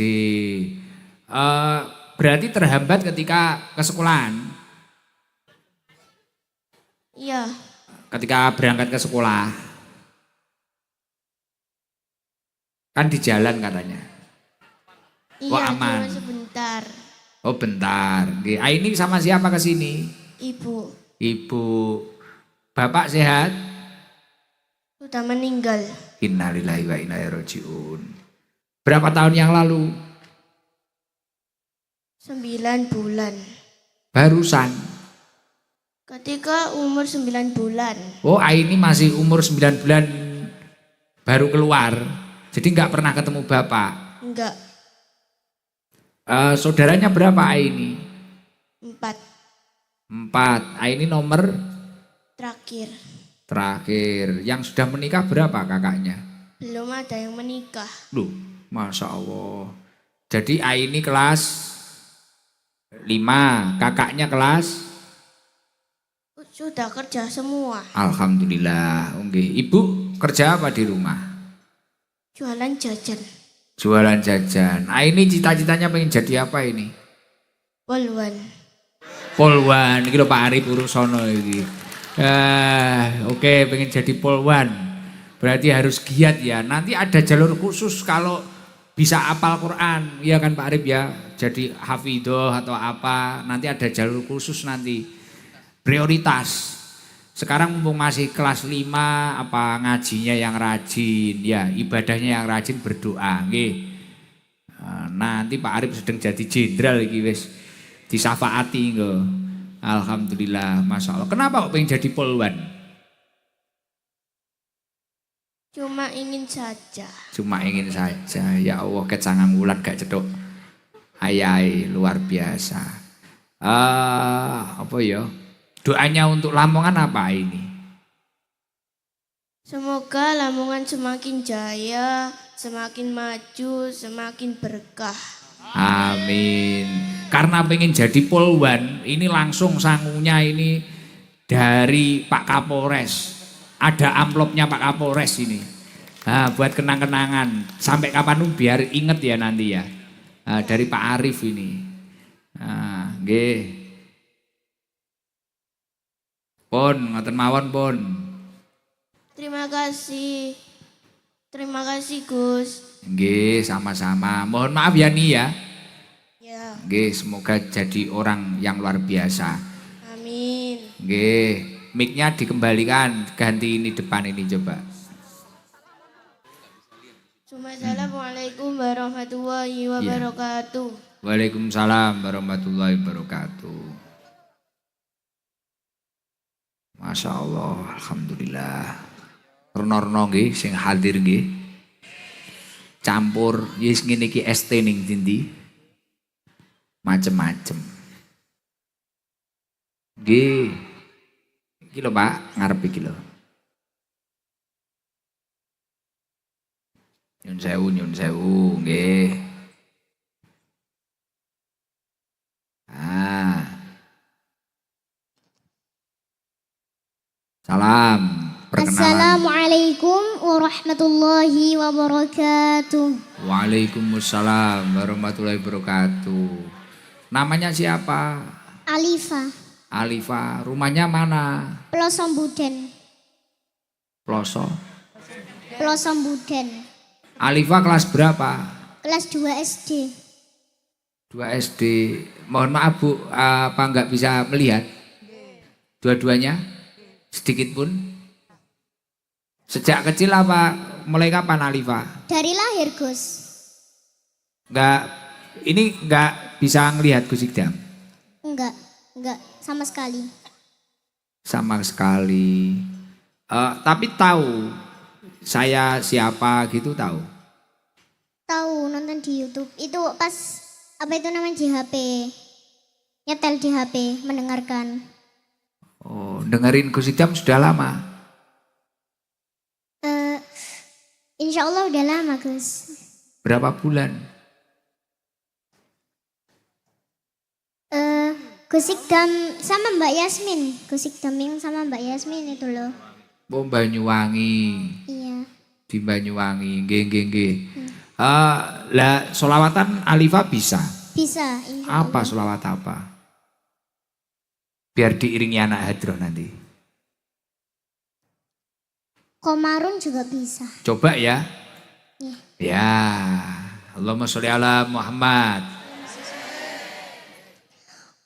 Berarti terhambat ketika ke sekolahan. Iya, Ketika berangkat ke sekolah. Kan di jalan katanya. iya aman. cuma sebentar. Oh bentar. Nggih. Aini sama siapa ke sini? Ibu Ibu. Bapak sehat? sudah meninggal Innalillahi wa inna ilaihi rajiun. Berapa tahun yang lalu? 9 bulan. Barusan. Ketika umur 9 bulan. Oh Aini masih umur 9 bulan baru keluar. Jadi nggak pernah ketemu bapak. Enggak, Saudaranya berapa Aini? 4 4. Aini nomor terakhir. terakhir. Yang sudah menikah berapa kakaknya? Belum ada yang menikah. Loh, Masya Allah. Jadi Aini kelas 5, kakaknya kelas? Sudah kerja semua. Alhamdulillah. Oke. Ibu kerja apa di rumah? Jualan jajan. Jualan jajan. Aini cita-citanya pengen jadi apa ini? Poluan. Polwan. Ini lho Pak Arif Urusono ini. Oke, pengen jadi polwan. Berarti harus giat ya. Nanti ada jalur khusus kalau bisa apal Quran. Iya kan Pak Arif ya. Jadi hafidhoh atau apa. Nanti ada jalur khusus nanti. Prioritas. Sekarang mumpung masih kelas 5, apa ngajinya yang rajin. Ya ibadahnya yang rajin, berdoa. Nggih. Nanti Pak Arif sedang jadi jenderal iki wis disafaati nggo. Alhamdulillah, Masya Allah. Kenapa kok pengen jadi polwan? Cuma ingin saja. Cuma ingin saja. Ya Allah, kecangang wulan gak cedok. Ayai, luar biasa. Apa ya? Doanya untuk Lamongan apa ini? Semoga Lamongan semakin jaya, semakin maju, semakin berkah. Amin. Karena pengen jadi polwan, ini langsung sangunya ini dari Pak Kapolres. Ada amplopnya Pak Kapolres ini. Nah, buat kenang-kenangan. Sampai kapanpun biar inget ya nanti ya. Nah, dari Pak Arif ini. Nah, nggih. Pun, ngoten mawon pun. Terima kasih. Terima kasih Gus. Nggih, sama-sama. Mohon maaf ya nih ya. Ya, Nggih, semoga jadi orang yang luar biasa. amin. Nggih, mic-nya dikembalikan, ganti ini depan ini coba. Assalamualaikum warahmatullahi wabarakatuh. Waalaikumsalam warahmatullahi wabarakatuh. Masya Allah, alhamdulillah. Rono-rono nggih sing hadir nggih. Campur yes ngene iki ST ning ndi. Macem-macem. Nggih. Iki lho Pak, ngarep iki lho. Nyun sewu, nggih. Salam, perkenalan. Assalamualaikum warahmatullahi wabarakatuh. Waalaikumsalam warahmatullahi wabarakatuh. Namanya siapa? Alifa, Alifa, rumahnya mana? Pelosong Buden. Ploso. Pelosong Buden. Alifa kelas berapa? Kelas 2 SD. 2 SD. Mohon maaf Bu, apa nggak bisa melihat? Dua-duanya? Sedikit pun? Sejak kecil apa? Mulai kapan Alifa? Dari lahir, Gus. Ini nggak bisa ngelihat Gus Ikdam? Enggak sama sekali. Sama sekali. Tapi tahu saya siapa gitu tahu? Tahu nonton di YouTube. Itu pas apa itu namanya di HP. Nyetel di HP, mendengarkan. Oh, dengerin Gus Ikdam sudah lama? Insya Allah udah lama, Gus. Berapa bulan? Gus Ikdam sama Mbak Yasmin. Gus Ikdam yang sama Mbak Yasmin itu loh. Oh, Banyuwangi. Iya. Di Banyuwangi, nggih. Lah solawatan Alifa bisa? Bisa, insya Allah. Apa solawat apa? Biar diiringi anak hadroh nanti. Komarun juga bisa. Coba ya. Iya. Ya. Allahumma sholli ala Muhammad.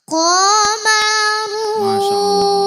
Komarun. Masya Allah.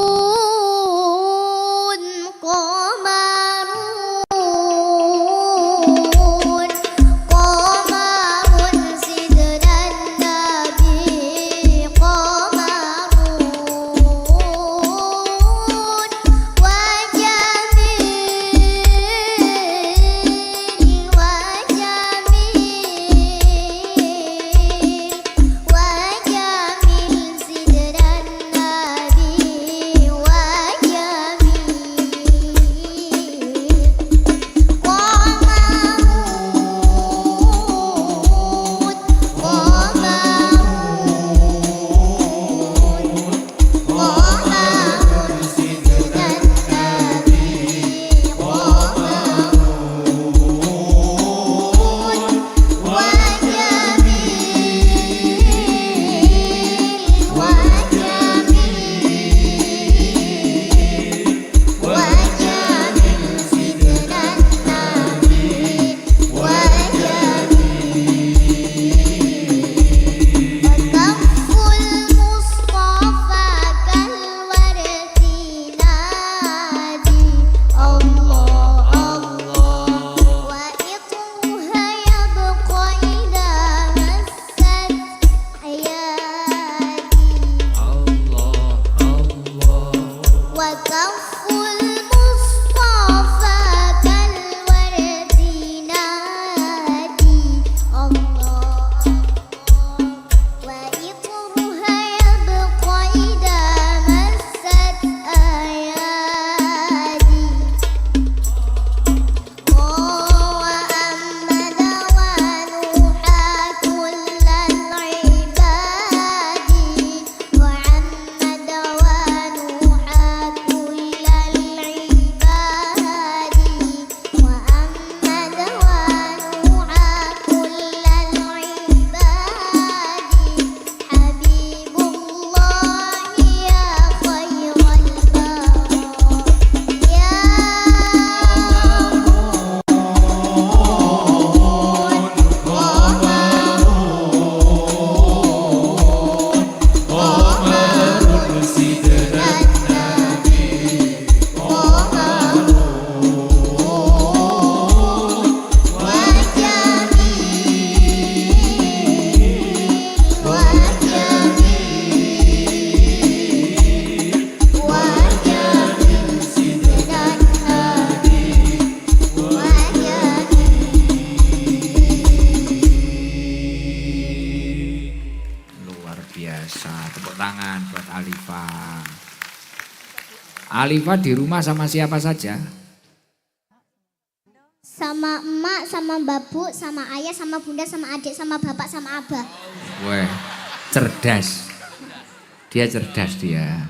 biasa. Tepuk tangan buat Alifa. Alifa di rumah sama siapa saja? Sama emak, sama babu, sama ayah, sama bunda, sama adik, sama bapak, sama abah. Weh, cerdas. Dia cerdas dia.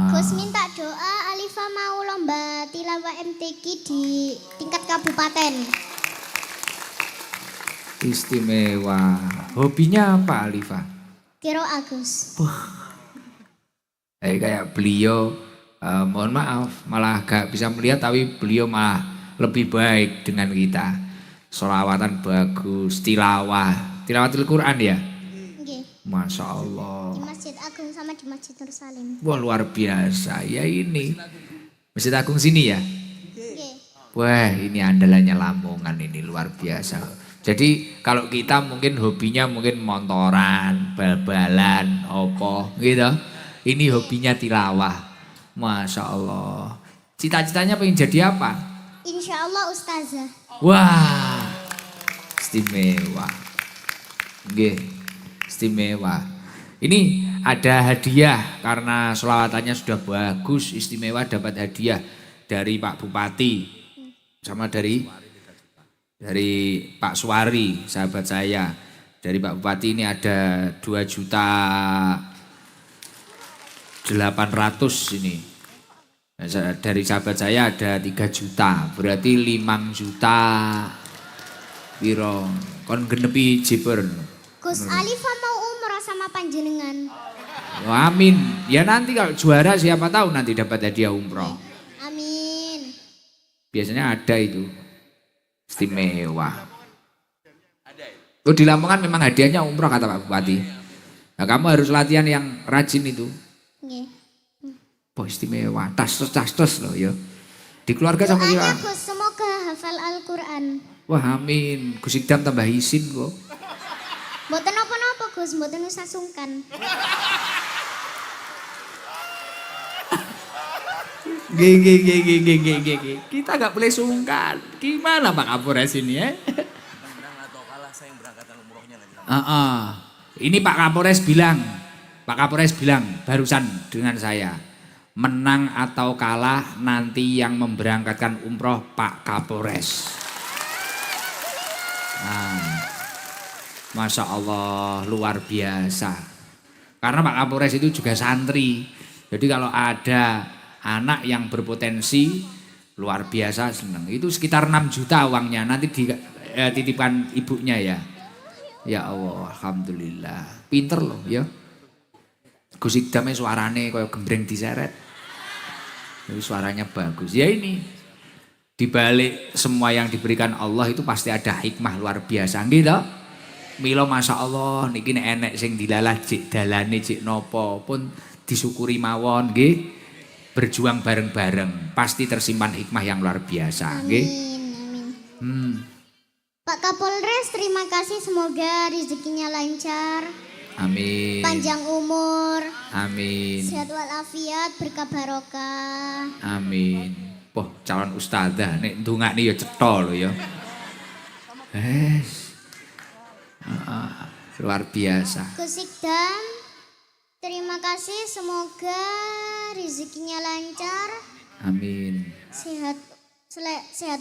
Gus minta doa Alifa mau lomba tilawah MTQ di tingkat kabupaten. Istimewa. Hobinya apa Alifa? Kiro Agus. Kayak beliau, mohon maaf, malah gak bisa melihat tapi beliau malah lebih baik dengan kita. Sholawatan bagus, tilawah. Tilawatil Quran ya? Nggih. Masya Allah. Di Masjid Agung sama di Masjid Nur Salim. Wah luar biasa. Ya ini. Masjid Agung sini ya? Nggih. Wah ini andalannya Lamongan ini luar biasa. Jadi kalau kita mungkin hobinya mungkin motoran, bal-balan, opo gitu. Ini hobinya tilawah. Masya Allah. Cita-citanya pengen jadi apa? Insya Allah ustazah. Wah, istimewa. Nggih, istimewa. Ini ada hadiah karena selawatannya sudah bagus, istimewa dapat hadiah dari Pak Bupati sama dari Pak Suwari, sahabat saya. Dari Pak Bupati ini ada 2.800.000 ini. Dari sahabat saya ada 3 juta, berarti 5 juta. Piro, kon genepi jiper. Gus Alifa mau umrah sama panjenengan. Oh, amin. Ya nanti kalau juara siapa tahu nanti dapat hadiah umroh. Amin. Biasanya ada itu. Istimewa. Oh di Lamongan memang hadiahnya umroh kata Pak Bupati. Nah, kamu harus latihan yang rajin itu. Nggih. Oh istimewa, tas loh ya. Di keluarga sama Doanya siapa? Gus semoga hafal Al-Quran. Wah amin, Gus Ikdam tambah isin kok. Mboten napa-napa Gus, mboten usah sungkan. Gih. Kita gak boleh sungkan. Gimana Pak Kapolres ini ya? Ini Pak Kapolres bilang barusan dengan saya. Menang atau kalah nanti yang memberangkatkan umroh Pak Kapolres. Masya Allah luar biasa. Karena Pak Kapolres itu juga santri. Jadi kalau ada anak yang berpotensi luar biasa senang. Itu sekitar 6 juta uangnya. Nanti dititipkan ibunya ya. Ya Allah, alhamdulillah. Pinter loh ya. Gus Ikdamnya suarane kayak gembreng diseret. Jadi suaranya bagus. Ya ini dibalik semua yang diberikan Allah itu pasti ada hikmah luar biasa gitu. Milo masya Allah niki nek enek sing dilalah cik dalane cik nopo pun disyukuri mawon nggih. Berjuang bareng-bareng pasti tersimpan hikmah yang luar biasa nggih. Amin. Pak Kapolres terima kasih semoga rezekinya lancar. Amin. Panjang umur. Amin. Sehat walafiat, berkah barokah. Amin. Poh calon ustazah nek ndongakne ya cetha lho ya. Luar biasa. Gus Ikdam, terima kasih semoga rezekinya lancar. Amin. Sehat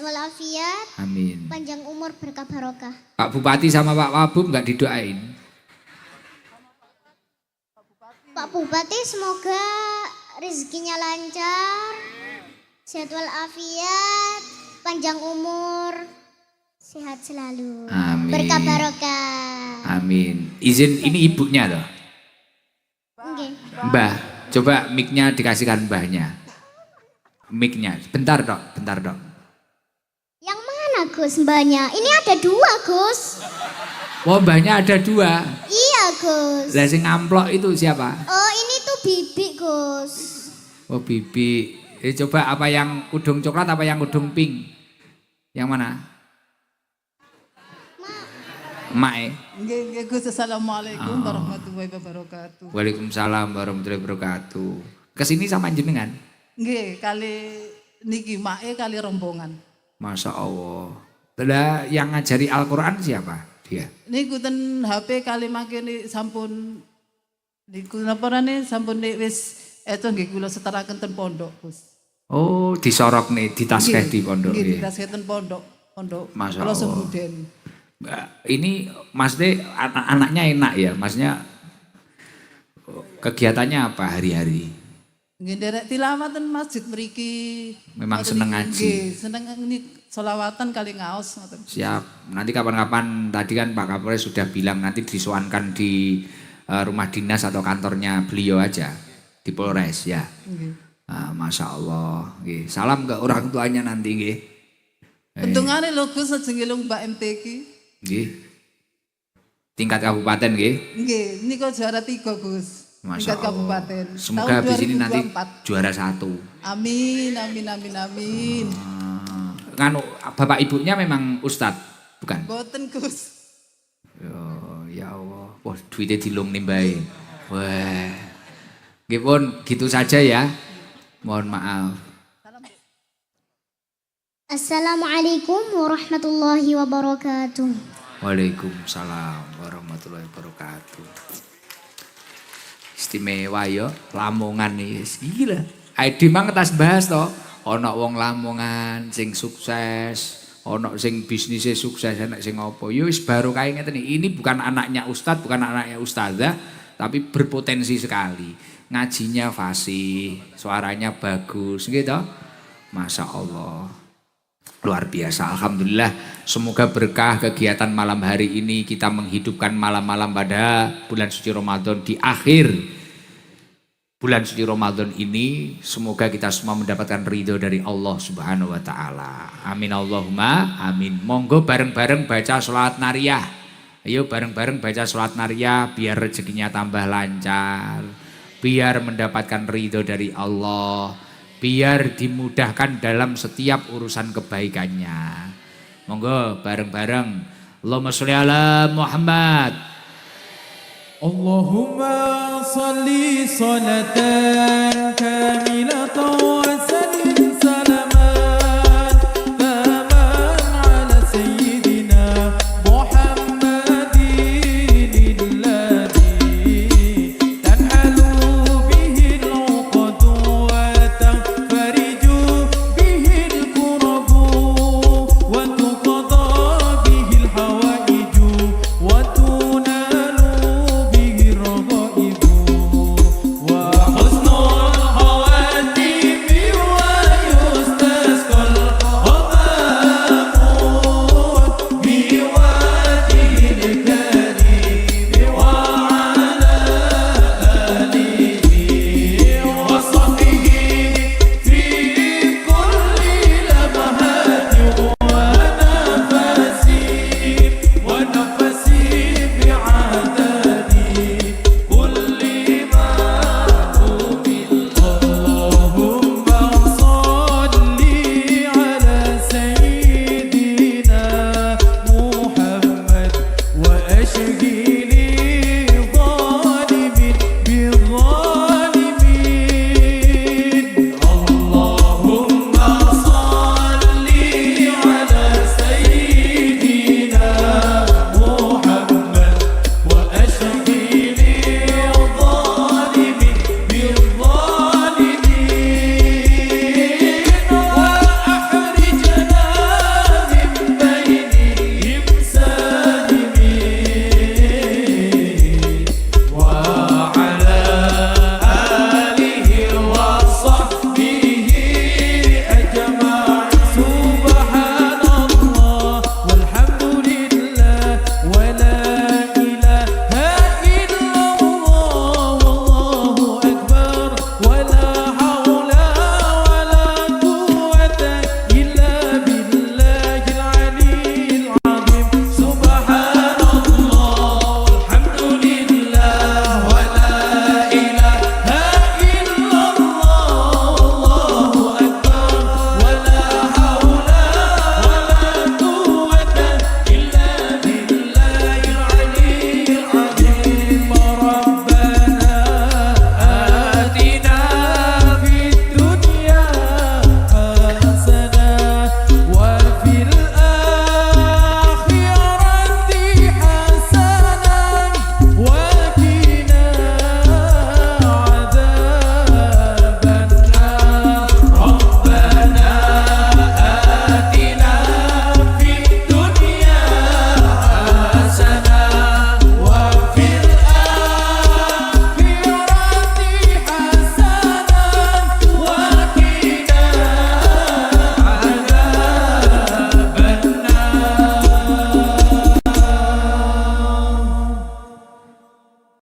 walafiat. Amin. Panjang umur berkah barokah. Pak Bupati sama Pak Wabub nggak didoain? Pak Bupati semoga rezekinya lancar, sehat walafiat, panjang umur, sehat selalu. Amin. Berkah barokah. Amin. Izin ini ibunya loh. Oke. Mbah, coba mic-nya dikasihkan mbahnya. Mic-nya, bentar dok. Yang mana Gus mbaknya? Ini ada 2 Gus. Oh mbahnya ada 2. Iya Gus. Lah sing ngamplok itu siapa? Oh ini tuh Bibi Gus. Oh Bibi. Coba apa yang udung coklat apa yang udung pink? Yang mana? Mak. Nggih Gus, assalamualaikum warahmatullahi wabarakatuh. Waalaikumsalam warahmatullahi wabarakatuh. Kesini sama jenengan? Nggih, kali niki mae kali rombongan. Masya Allah. Lah yang ngajari Al-Quran siapa? Dia. Niku ten HP kali mangkene sampun niku napa rene sampun wis itu nggih kula setaraken ten pondok, Gus. Oh, disorok nih, ditaskeh di pondok. Nggih, Nggih. ditaskeh ten pondok. Masya Kula Allah. sebuden. Mbak, ini Mas De anaknya enak ya, Masnya kegiatannya apa hari-hari? Nggih nderek tilawah ten masjid mriki. Memang Ngoten seneng iki, ngaji. Nggih, seneng ini selawatan kali ngaos ngoten. Siap. Nanti kapan-kapan tadi kan Pak Kapolres sudah bilang nanti disoankan di rumah dinas atau kantornya beliau aja di Polres ya. Nggih. Masya Allah. Nggih. Salam ke orang tuanya nanti nggih. Untungane lho Gus ajeng ngelung Mbak MT iki. Nggih. Tingkat kabupaten nggih. Nggih, niku juara 3 Gus. Masya Tingkat kabupaten. Allah. Semoga Tahun habis ini nanti 2024. juara 1. Amin, amin, amin, amin. Nganu bapak ibunya memang ustadz, bukan? Boten Gus. Ya Allah, wah duitnya dilung nimbai. Wah, nggih pun gitu saja ya. Mohon maaf. Assalamualaikum warahmatullahi wabarakatuh. Waalaikumsalam warahmatullahi wabarakatuh. Istimewa ya, Lamongan nih, gila. ID mang tas bahas toh. Ono wong Lamongan sing sukses, ono sing bisnisnya sukses, anak sing apa. Yo wis baru kae ngeten iki. Ini bukan anaknya ustadz, bukan anaknya ustazah, tapi berpotensi sekali. Ngajinya fasih, suaranya bagus gitu. Masya Allah. Luar biasa, alhamdulillah. Semoga berkah kegiatan malam hari ini, kita menghidupkan malam-malam pada bulan suci Ramadan di akhir bulan suci Ramadan ini. Semoga kita semua mendapatkan ridho dari Allah Subhanahu wa taala. Amin Allahumma amin. Monggo bareng-bareng baca sholawat nariyah. Ayo bareng-bareng baca sholawat nariyah biar rezekinya tambah lancar, biar mendapatkan ridho dari Allah, biar dimudahkan dalam setiap urusan kebaikannya. Monggo bareng-bareng. Allahumma sholli ala Muhammad. Allahumma salli salatan kamilatan